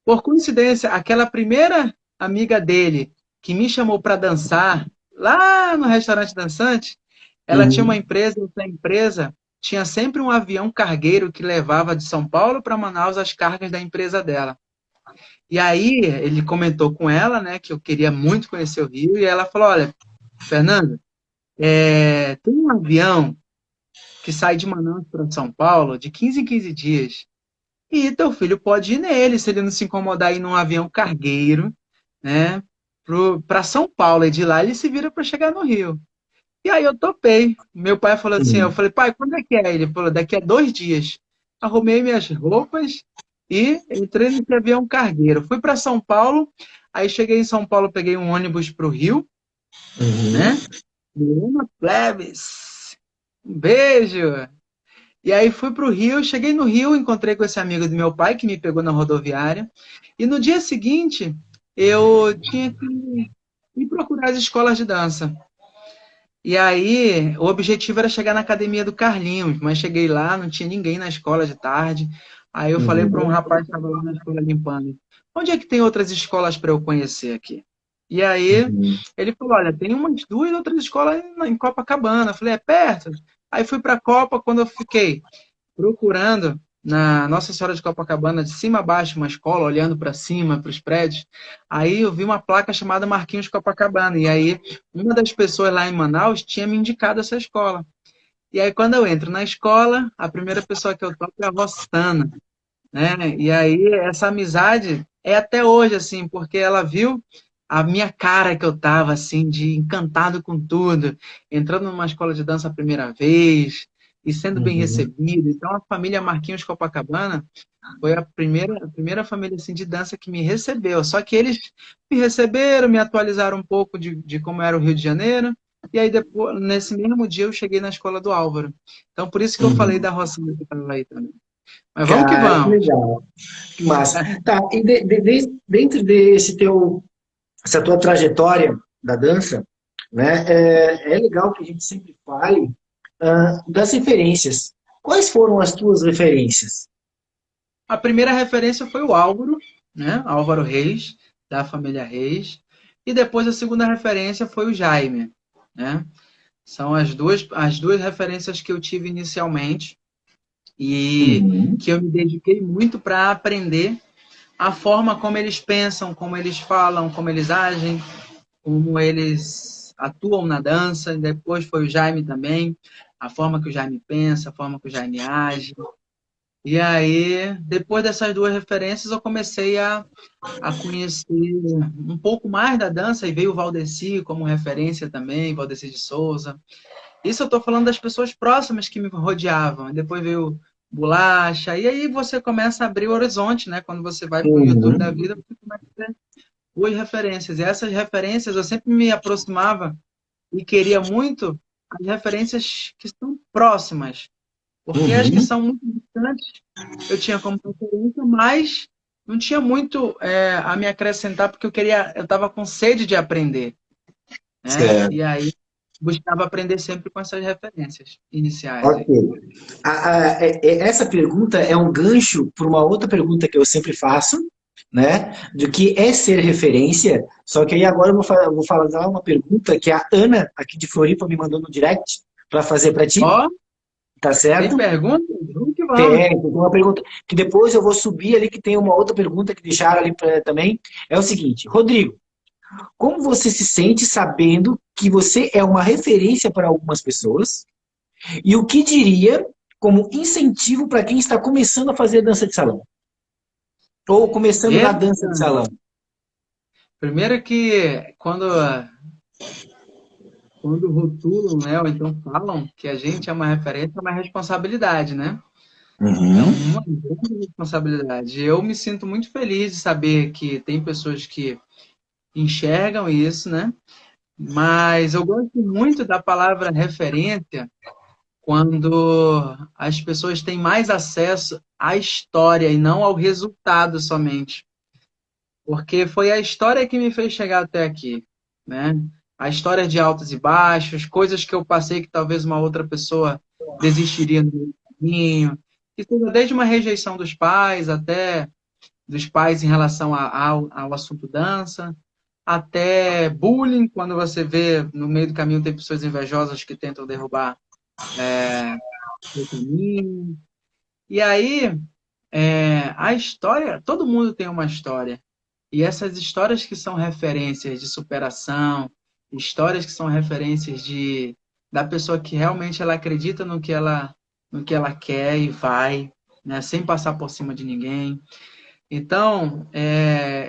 Por coincidência, aquela primeira amiga dele que me chamou para dançar lá no restaurante dançante, ela tinha uma Uhum. empresa, essa empresa tinha sempre um avião cargueiro que levava de São Paulo para Manaus as cargas da empresa dela. E aí ele comentou com ela, né, que eu queria muito conhecer o Rio, e ela falou: Olha, Fernando, tem um avião que sai de Manaus para São Paulo de 15 em 15 dias. E teu filho pode ir nele, se ele não se incomodar em ir num avião cargueiro, né, para São Paulo. E de lá ele se vira para chegar no Rio. E aí eu topei. Meu pai falou assim, eu Uhum. falei, pai, quando é que é? Ele falou, daqui a 2 dias. Arrumei minhas roupas e entrei nesse avião cargueiro. Fui para São Paulo, aí cheguei em São Paulo, peguei um ônibus para o Rio, Uhum. né? Milena Plebes. Um beijo! E aí fui para o Rio, cheguei no Rio, encontrei com esse amigo do meu pai, que me pegou na rodoviária. E no dia seguinte, eu tinha que ir procurar as escolas de dança. E aí, o objetivo era chegar na academia do Carlinhos, mas cheguei lá, não tinha ninguém na escola de tarde. Aí eu falei para um Uhum. rapaz que estava lá na escola limpando: Onde é que tem outras escolas para eu conhecer aqui? E aí Uhum. ele falou: Olha, tem umas 2 outras escolas em Copacabana. Eu falei: É perto? Aí fui para a Copa. Quando eu fiquei procurando na Nossa Senhora de Copacabana, de cima a baixo, uma escola, olhando para cima, para os prédios. Aí eu vi uma placa chamada Marquinhos Copacabana. E aí uma das pessoas lá em Manaus tinha me indicado essa escola. E aí quando eu entro na escola, a primeira pessoa que eu toco é a Rossana, né? E aí essa amizade é até hoje, assim, porque ela viu a minha cara que eu tava, assim, de encantado com tudo, entrando numa escola de dança a primeira vez e sendo bem Uhum. recebido. Então, a família Marquinhos Copacabana foi a primeira família, assim, de dança que me recebeu. Só que eles me receberam, me atualizaram um pouco de como era o Rio de Janeiro, E aí, depois, nesse mesmo dia, eu cheguei na escola do Álvaro. Então, por isso que eu falei Uhum. da Rocinha que estava aí também. Mas vamos que Cara, que vamos. legal. Que massa. Tá, e dentro essa tua trajetória da dança, né, é legal que a gente sempre fale das referências. Quais foram as tuas referências? A primeira referência foi o Álvaro, né? Álvaro Reis, da família Reis. E depois a segunda referência foi o Jaime, né? São as duas referências que eu tive inicialmente e Uhum. que eu me dediquei muito para aprender a forma como eles pensam, como eles falam, como eles agem, como eles atuam na dança. E depois foi o Jaime também, a forma que o Jaime pensa, a forma que o Jaime age. E aí, depois dessas duas referências, eu comecei a conhecer um pouco mais da dança e veio o Valdeci como referência também, Valdeci de Souza. Isso eu estou falando das pessoas próximas que me rodeavam. Depois veio Bolacha, e aí você começa a abrir o horizonte, né? Quando você vai para o YouTube da Uhum. vida, você começa a ter duas referências. E essas referências eu sempre me aproximava e queria muito as referências que são próximas, porque as que Uhum. são muito distantes eu tinha como referência, mas não tinha muito a me acrescentar, porque eu estava com sede de aprender, né? E Certo. aí buscava aprender sempre com essas referências iniciais Ok. aí. Essa pergunta é um gancho para uma outra pergunta que eu sempre faço, né? Do que é ser referência. Só que aí agora eu vou falar uma pergunta que a Ana, aqui de Floripa, me mandou no direct para fazer para ti, Ó, tá tem certo? pergunta? Vamos que vamos. Tem uma pergunta que depois eu vou subir ali, que tem uma outra pergunta que deixaram ali também. É o seguinte, Rodrigo, como você se sente sabendo que você é uma referência para algumas pessoas? E o que diria como incentivo para quem está começando a fazer dança de salão? Ou começando na Eita, dança de salão? primeiro que quando rotulam, né, ou então falam que a gente é uma referência, é uma responsabilidade, né? É Uhum. uma grande responsabilidade. Eu me sinto muito feliz de saber que tem pessoas que enxergam isso, né? Mas eu gosto muito da palavra referência quando as pessoas têm mais acesso à história e não ao resultado somente. Porque foi a história que me fez chegar até aqui, né? A história de altos e baixos, coisas que eu passei que talvez uma outra pessoa desistiria no meio do caminho. Que seja desde uma rejeição dos pais até dos pais em relação ao assunto dança, até bullying, quando você vê no meio do caminho tem pessoas invejosas que tentam derrubar o caminho. E aí, a história, todo mundo tem uma história. E essas histórias que são referências de superação, histórias que são referências da pessoa que realmente ela acredita no que ela quer e vai, né, sem passar por cima de ninguém. Então,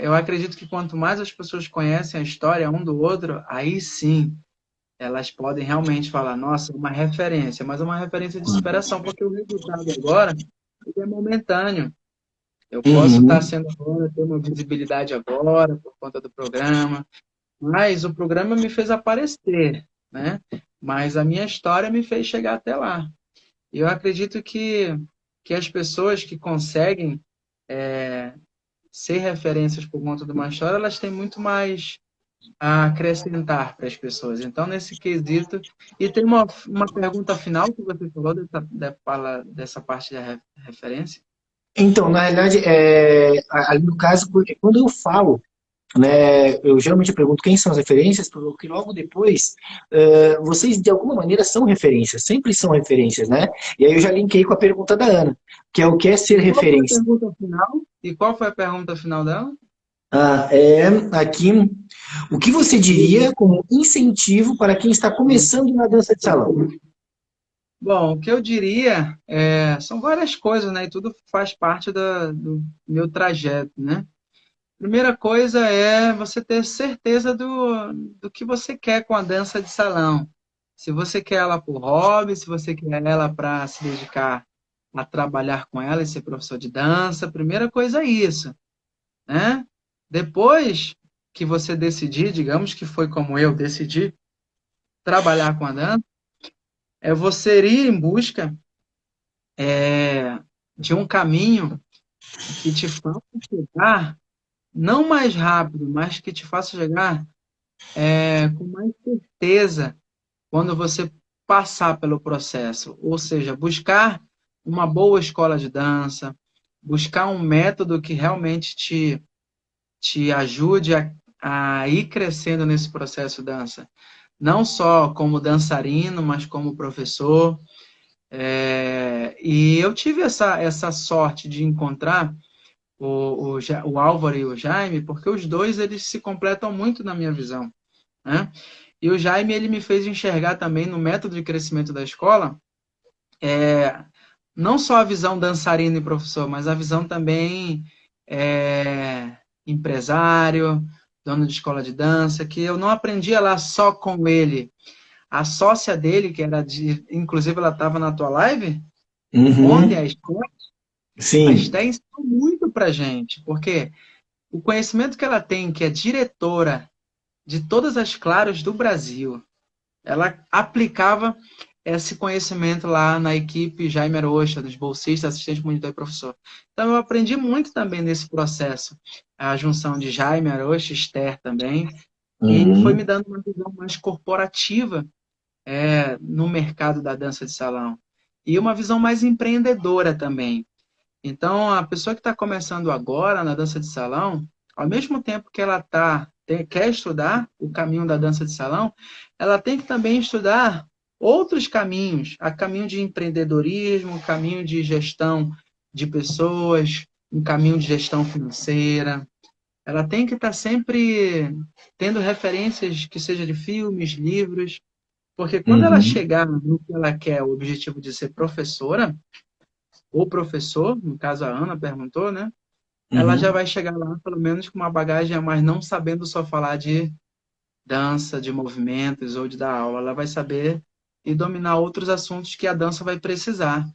eu acredito que quanto mais as pessoas conhecem a história um do outro, aí sim elas podem realmente falar, nossa, uma referência, mas é uma referência de superação, porque o resultado agora ele é momentâneo. Eu posso estar Uhum. sendo agora, ter uma visibilidade agora por conta do programa, mas o programa me fez aparecer, né? Mas a minha história me fez chegar até lá. E eu acredito que as pessoas que conseguem ser referências por conta de uma história, elas têm muito mais a acrescentar para as pessoas. Então, nesse quesito. E tem uma pergunta final que você falou dessa parte da referência. Então, na realidade, ali no caso, porque quando eu falo, né, eu geralmente pergunto quem são as referências, porque logo depois vocês de alguma maneira são referências, sempre são referências, né? E aí eu já linkei com a pergunta da Ana, que é o que é ser E qual foi a referência. pergunta final? E qual foi a pergunta final dela? Aqui, o que você diria como incentivo para quem está começando na dança de salão? Bom, o que eu diria são várias coisas, né? E tudo faz parte do meu trajeto, né? Primeira coisa é você ter certeza do que você quer com a dança de salão. Se você quer ela por hobby, se você quer ela para se dedicar a trabalhar com ela e ser professor de dança, primeira coisa é isso, né? Depois que você decidir, digamos que foi como eu decidi, trabalhar com a dança, é você ir em busca de um caminho que te faça chegar, não mais rápido, mas que te faça chegar com mais certeza quando você passar pelo processo. Ou seja, buscar uma boa escola de dança, buscar um método que realmente te ajude a ir crescendo nesse processo de dança. Não só como dançarino, mas como professor. E eu tive essa sorte de encontrar o Álvaro e o Jaime, porque os dois eles se completam muito na minha visão, né? E o Jaime ele me fez enxergar também no método de crescimento da escola, não só a visão dançarino e professor, mas a visão também empresário, dono de escola de dança, que eu não aprendia lá só com ele. A sócia dele, que era inclusive ela estava na tua live, ontem, a Sim. Esté ensinou muito pra gente, porque o conhecimento que ela tem, que é diretora de todas as claros do Brasil, ela aplicava esse conhecimento lá na equipe Jaime Arocha, dos bolsistas, assistente monitor e professor. Então eu aprendi muito também nesse processo, a junção de Jaime Arocha, Esther também, e foi me dando uma visão mais corporativa no mercado da dança de salão. E uma visão mais empreendedora também. Então, a pessoa que está começando agora na dança de salão, ao mesmo tempo que ela quer estudar o caminho da dança de salão, ela tem que também estudar outros caminhos, a caminho de empreendedorismo, caminho de gestão de pessoas, um caminho de gestão financeira. Ela tem que estar sempre tendo referências que seja de filmes, livros, porque quando ela chegar no que ela quer, o objetivo de ser professora, ou professor, no caso a Ana perguntou, né? Ela já vai chegar lá, pelo menos, com uma bagagem a mais, não sabendo só falar de dança, de movimentos ou de dar aula. Ela vai saber e dominar outros assuntos que a dança vai precisar.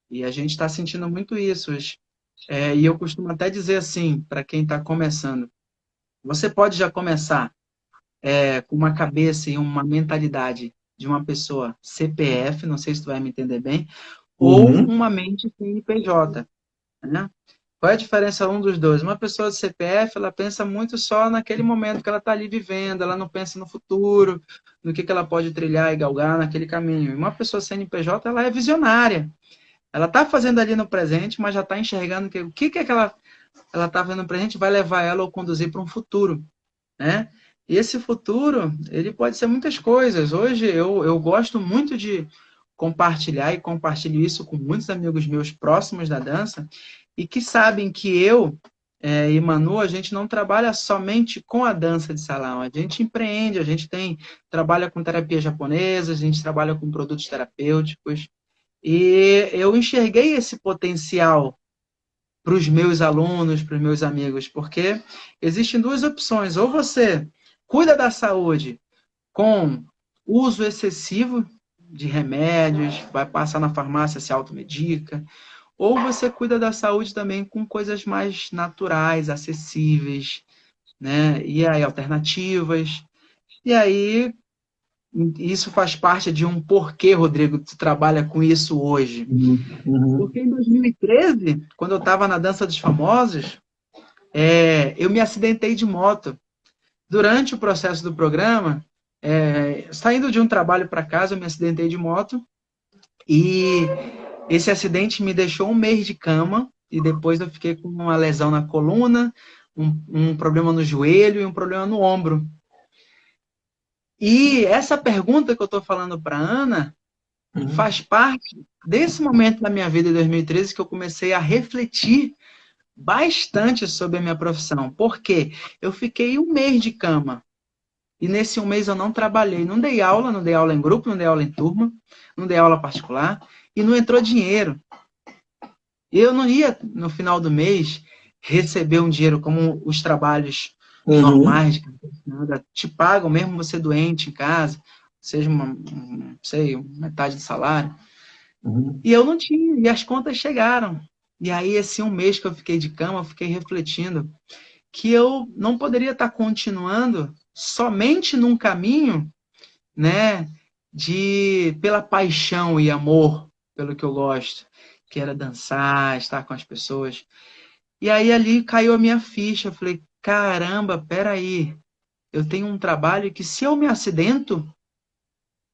E a gente está sentindo muito isso. E eu costumo até dizer assim, para quem está começando, você pode já começar com uma cabeça e uma mentalidade de uma pessoa CPF, não sei se tu vai me entender bem, ou uma mente CNPJ, né? Qual é a diferença um dos dois? Uma pessoa de CPF, ela pensa muito só naquele momento que ela está ali vivendo, ela não pensa no futuro, no que ela pode trilhar e galgar naquele caminho. E uma pessoa CNPJ, ela é visionária. Ela está fazendo ali no presente, mas já está enxergando o que ela está fazendo no presente vai levar ela ou conduzir para um futuro, né? E esse futuro, ele pode ser muitas coisas. Hoje eu gosto muito de compartilhar e compartilho isso com muitos amigos meus próximos da dança e que sabem que eu e Manu, a gente não trabalha somente com a dança de salão, a gente empreende, a gente trabalha com terapia japonesa, a gente trabalha com produtos terapêuticos e eu enxerguei esse potencial para os meus alunos, para os meus amigos, porque existem duas opções, ou você cuida da saúde com uso excessivo de remédios, vai passar na farmácia, se automedica, ou você cuida da saúde também com coisas mais naturais, acessíveis, né? E aí alternativas. E aí isso faz parte de um porquê, Rodrigo, tu trabalha com isso hoje. Porque em 2013, quando eu estava na Dança dos Famosos, eu me acidentei de moto. Durante o processo do programa, saindo de um trabalho para casa, eu me acidentei de moto e esse acidente me deixou um mês de cama e depois eu fiquei com uma lesão na coluna, um problema no joelho e um problema no ombro. E essa pergunta que eu estou falando para a Ana faz parte desse momento da minha vida em 2013 que eu comecei a refletir bastante sobre a minha profissão. Por quê? Eu fiquei um mês de cama. E nesse um mês eu não trabalhei. Não dei aula em grupo, não dei aula em turma, não dei aula particular. E não entrou dinheiro. E eu não ia, no final do mês, receber um dinheiro como os trabalhos normais, que nada te pagam, mesmo você doente em casa, seja metade do salário. E eu não tinha, e as contas chegaram. E aí, esse um mês que eu fiquei de cama, eu fiquei refletindo que eu não poderia estar continuando somente num caminho, né, pela paixão e amor pelo que eu gosto, que era dançar, estar com as pessoas. E aí ali caiu a minha ficha. Eu falei, caramba, peraí, eu tenho um trabalho que se eu me acidento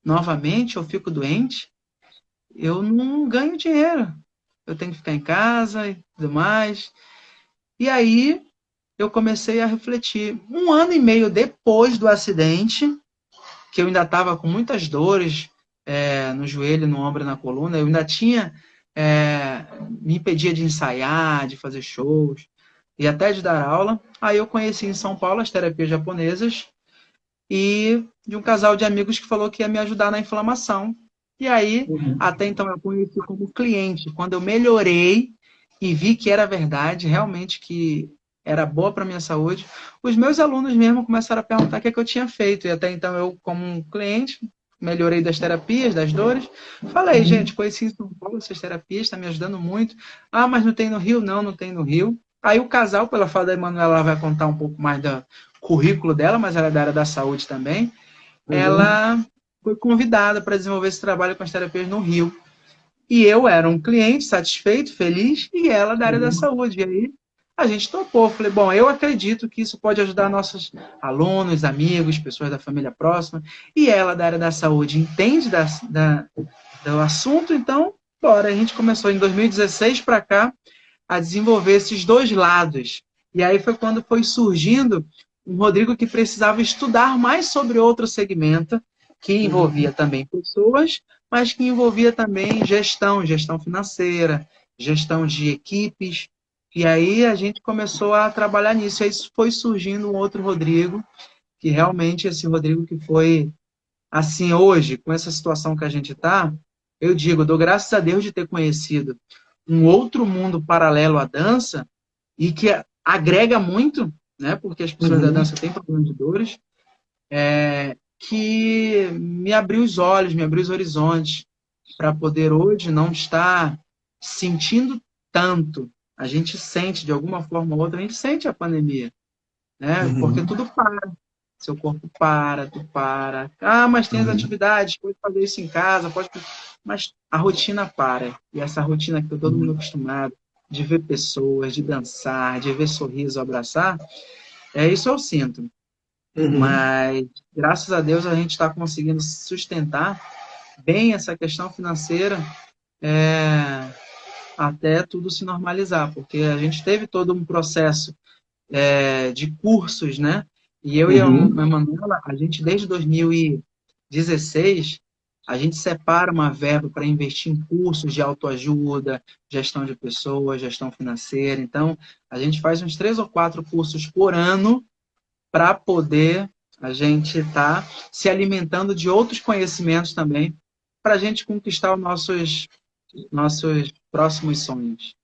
novamente, eu fico doente, eu não ganho dinheiro. Eu tenho que ficar em casa e tudo mais. E aí eu comecei a refletir. Um ano e meio depois do acidente, que eu ainda estava com muitas dores no joelho, no ombro e na coluna, eu ainda tinha, me impedia de ensaiar, de fazer shows e até de dar aula. Aí eu conheci em São Paulo as terapias japonesas e de um casal de amigos que falou que ia me ajudar na inflamação. E aí, Uhum. até então eu conheci como cliente. Quando eu melhorei e vi que era verdade, realmente que era boa para minha saúde, os meus alunos mesmo começaram a perguntar o que é que eu tinha feito. E até então eu, como um cliente, melhorei das terapias, das dores. Falei, gente, conheci em São Paulo essas terapias, está me ajudando muito. Ah, mas não tem no Rio? Não, não tem no Rio. Aí o casal, pela fala da Emanuela, ela vai contar um pouco mais do currículo dela, mas ela é da área da saúde também. Uhum. Ela foi convidada para desenvolver esse trabalho com as terapias no Rio. E eu era um cliente satisfeito, feliz, e ela da área da Uhum. saúde. E aí a gente topou. Falei, bom, eu acredito que isso pode ajudar nossos alunos, amigos, pessoas da família próxima. E ela da área da saúde entende do assunto, então, bora. A gente começou em 2016 para cá a desenvolver esses dois lados. E aí foi quando foi surgindo um Rodrigo que precisava estudar mais sobre outro segmento, que envolvia Uhum. também pessoas, mas que envolvia também gestão, gestão financeira, gestão de equipes. E aí a gente começou a trabalhar nisso. E aí foi surgindo um outro Rodrigo, que realmente esse Rodrigo que foi assim hoje, com essa situação que a gente está, eu digo, eu dou graças a Deus de ter conhecido um outro mundo paralelo à dança e que agrega muito, né? Porque as pessoas da dança Uhum. têm problema de dores, que me abriu os olhos, me abriu os horizontes para poder hoje não estar sentindo tanto. A gente sente, de alguma forma ou outra, a gente sente a pandemia, né? Porque Uhum. tudo para. Seu corpo para, tu para. Ah, mas tem as Uhum. atividades, pode fazer isso em casa, pode. Mas a rotina para. E essa rotina que tá todo mundo Uhum. acostumado, de ver pessoas, de dançar, de ver sorriso, abraçar, é isso eu sinto. Uhum. Mas, graças a Deus, a gente está conseguindo sustentar bem essa questão financeira é, até tudo se normalizar, porque a gente teve todo um processo de cursos, né? E eu e a Uhum. Manuela, a gente desde 2016, a gente separa uma verba para investir em cursos de autoajuda, gestão de pessoas, gestão financeira. Então, a gente faz uns 3 ou 4 cursos por ano para poder a gente estar se alimentando de outros conhecimentos também, para a gente conquistar os nossos próximos sonhos.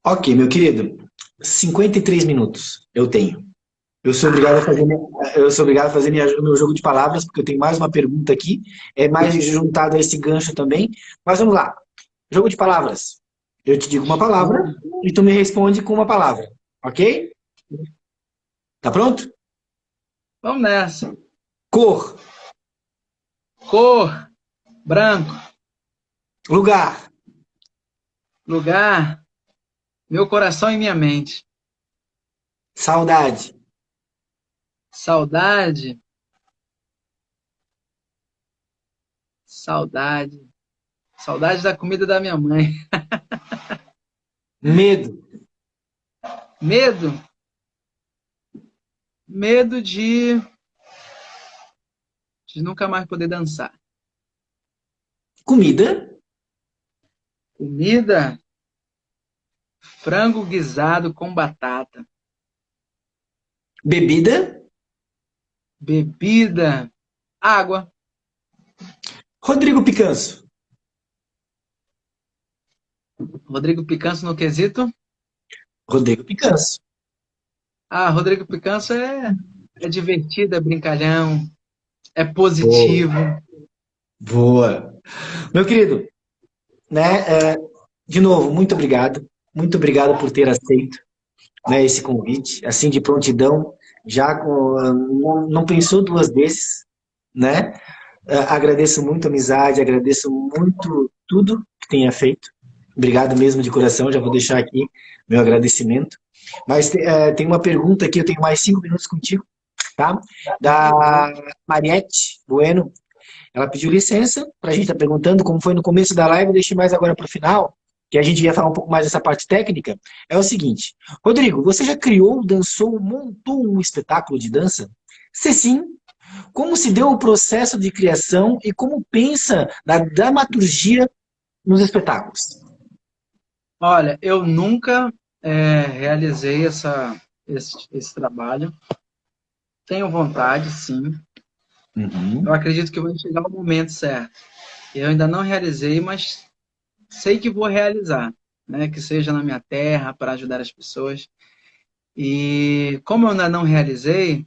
Ok, meu querido, 53 minutos eu tenho. Eu sou obrigado a fazer, eu sou obrigado a fazer meu jogo de palavras, porque eu tenho mais uma pergunta aqui, é mais juntado a esse gancho também. Mas vamos lá. Jogo de palavras. Eu te digo uma palavra e tu me responde com uma palavra, ok? Tá pronto? Vamos nessa. Cor, Cor, branco. lugar, Lugar, meu coração e minha mente. saudade, Saudade, saudade. Saudade da comida da minha mãe. medo, Medo, medo de nunca mais poder dançar. comida, Comida, frango guisado com batata. bebida, Bebida, água. Rodrigo Picanso. Rodrigo Picanso no quesito. Rodrigo Picanso. Ah, Rodrigo Picanso é divertido, é brincalhão, é Boa. positivo. Boa. Meu querido, né, de novo, muito obrigado. Muito obrigado por ter aceito, né, esse convite, assim de prontidão, já não pensou duas vezes, né? Agradeço muito a amizade, agradeço muito tudo que tenha feito. Obrigado mesmo de coração, já vou deixar aqui meu agradecimento. Mas tem uma pergunta aqui, eu tenho mais 5 minutos contigo, tá? Da Mariette Bueno. Ela pediu licença para a gente estar perguntando, como foi no começo da live, eu deixei mais agora para o final, que a gente ia falar um pouco mais dessa parte técnica. É o seguinte, Rodrigo, você já criou, dançou, montou um espetáculo de dança? Se sim, como se deu o processo de criação e como pensa na dramaturgia nos espetáculos? Olha, eu nunca realizei esse trabalho. Tenho vontade, sim. Eu acredito que vai chegar o momento certo. Eu ainda não realizei, mas sei que vou realizar, né? Que seja na minha terra, para ajudar as pessoas. E como eu ainda não realizei,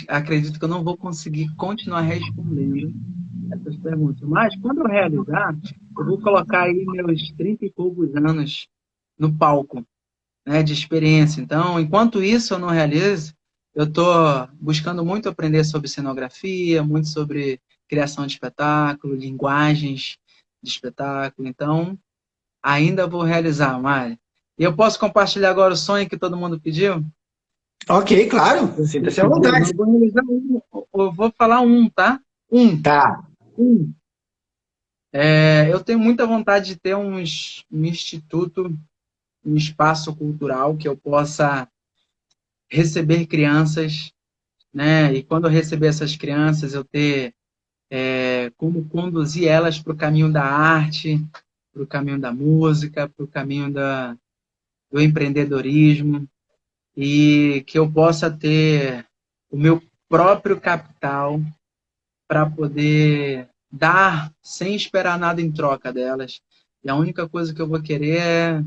acredito que eu não vou conseguir continuar respondendo essas perguntas. Mas quando eu realizar, eu vou colocar aí meus 30 e poucos anos no palco, né, de experiência. Então, enquanto isso eu não realizo, eu estou buscando muito aprender sobre cenografia, muito sobre criação de espetáculo, linguagens de espetáculo. Então, ainda vou realizar, Mari. E eu posso compartilhar agora o sonho que todo mundo pediu? Ok, claro. Sinta-se à vontade. Eu vou falar um, tá? Um. Tá. Um. Eu tenho muita vontade de ter um instituto, um espaço cultural que eu possa receber crianças, né? E quando eu receber essas crianças, eu ter como conduzir elas para o caminho da arte, para o caminho da música, para o caminho do empreendedorismo, e que eu possa ter o meu próprio capital para poder dar sem esperar nada em troca delas. E a única coisa que eu vou querer é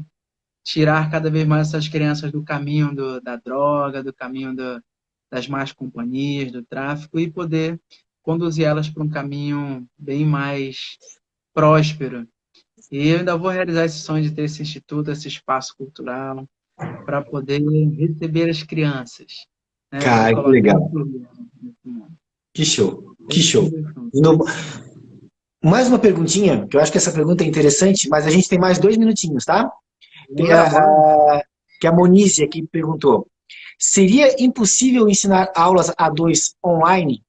tirar cada vez mais essas crianças do caminho da droga, do caminho das más companhias, do tráfico, e poder conduzir elas para um caminho bem mais próspero. E eu ainda vou realizar esse sonho de ter esse instituto, esse espaço cultural, para poder receber as crianças, né, para Cara, que colocar legal. nesse mundo. Que show. Que show. Mais uma perguntinha, que eu acho que essa pergunta é interessante, mas a gente tem mais 2 minutinhos, tá? Tem que a Monize aqui perguntou. Seria impossível ensinar aulas A2 online?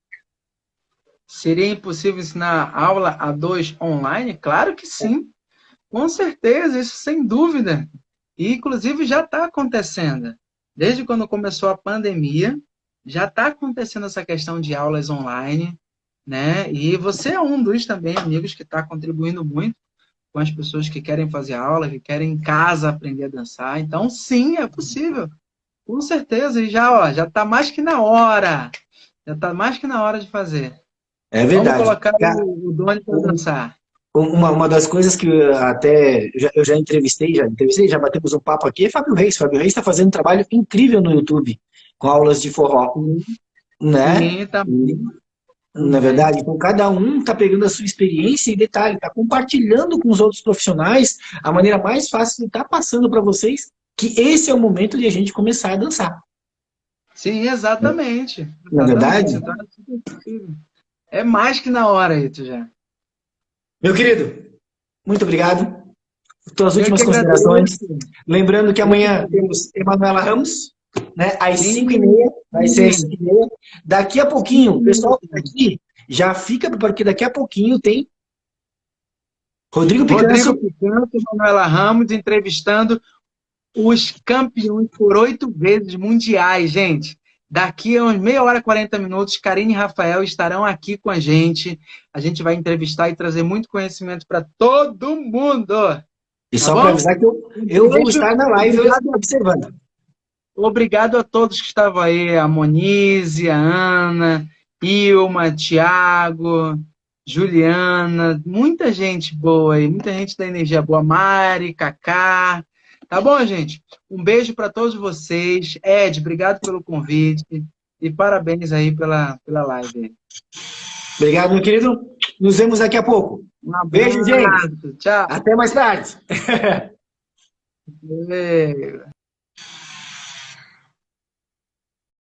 Seria impossível ensinar aula A2 online? Claro que sim. Com certeza, isso sem dúvida. E, inclusive, já está acontecendo. Desde quando começou a pandemia, já está acontecendo essa questão de aulas online, né? E você é um dos também amigos que está contribuindo muito com as pessoas que querem fazer aula, que querem em casa aprender a dançar. Então, sim, é possível. Com certeza. E já está mais que na hora. Já está mais que na hora de fazer. É Vamos verdade. colocar o Doni para dançar. Uma das coisas que até eu já entrevistei, já batemos um papo aqui, é Fábio Reis. Fábio Reis está fazendo um trabalho incrível no YouTube, com aulas de forró, né? Sim, tá. Na verdade, então cada um está pegando a sua experiência e detalhe, está compartilhando com os outros profissionais a maneira mais fácil de estar passando para vocês que esse é o momento de a gente começar a dançar. Sim, exatamente. Na verdade? É mais que na hora, Ito, já. Meu querido, muito obrigado. Tuas últimas considerações. Lembrando que amanhã temos Emanuela Ramos, né? Às 5h30, vai ser às 5h30. Daqui a pouquinho, o pessoal que está aqui, já fica, porque daqui a pouquinho tem Rodrigo Picanso e Emanuela Ramos entrevistando os campeões por 8 vezes mundiais, gente. Daqui a uns meia hora, 40 minutos, Karine e Rafael estarão aqui com a gente. A gente vai entrevistar e trazer muito conhecimento para todo mundo. E só para avisar que eu vou estar na live observando. Obrigado a todos que estavam aí, a Monize, a Ana, Ilma, Thiago, Juliana, muita gente boa aí, muita gente da energia boa, Mari, Cacá. Tá bom, gente? Um beijo para todos vocês. Ed, obrigado pelo convite e parabéns aí pela live. Obrigado, meu querido. Nos vemos daqui a pouco. Um beijo, gente. Tchau. Até mais tarde.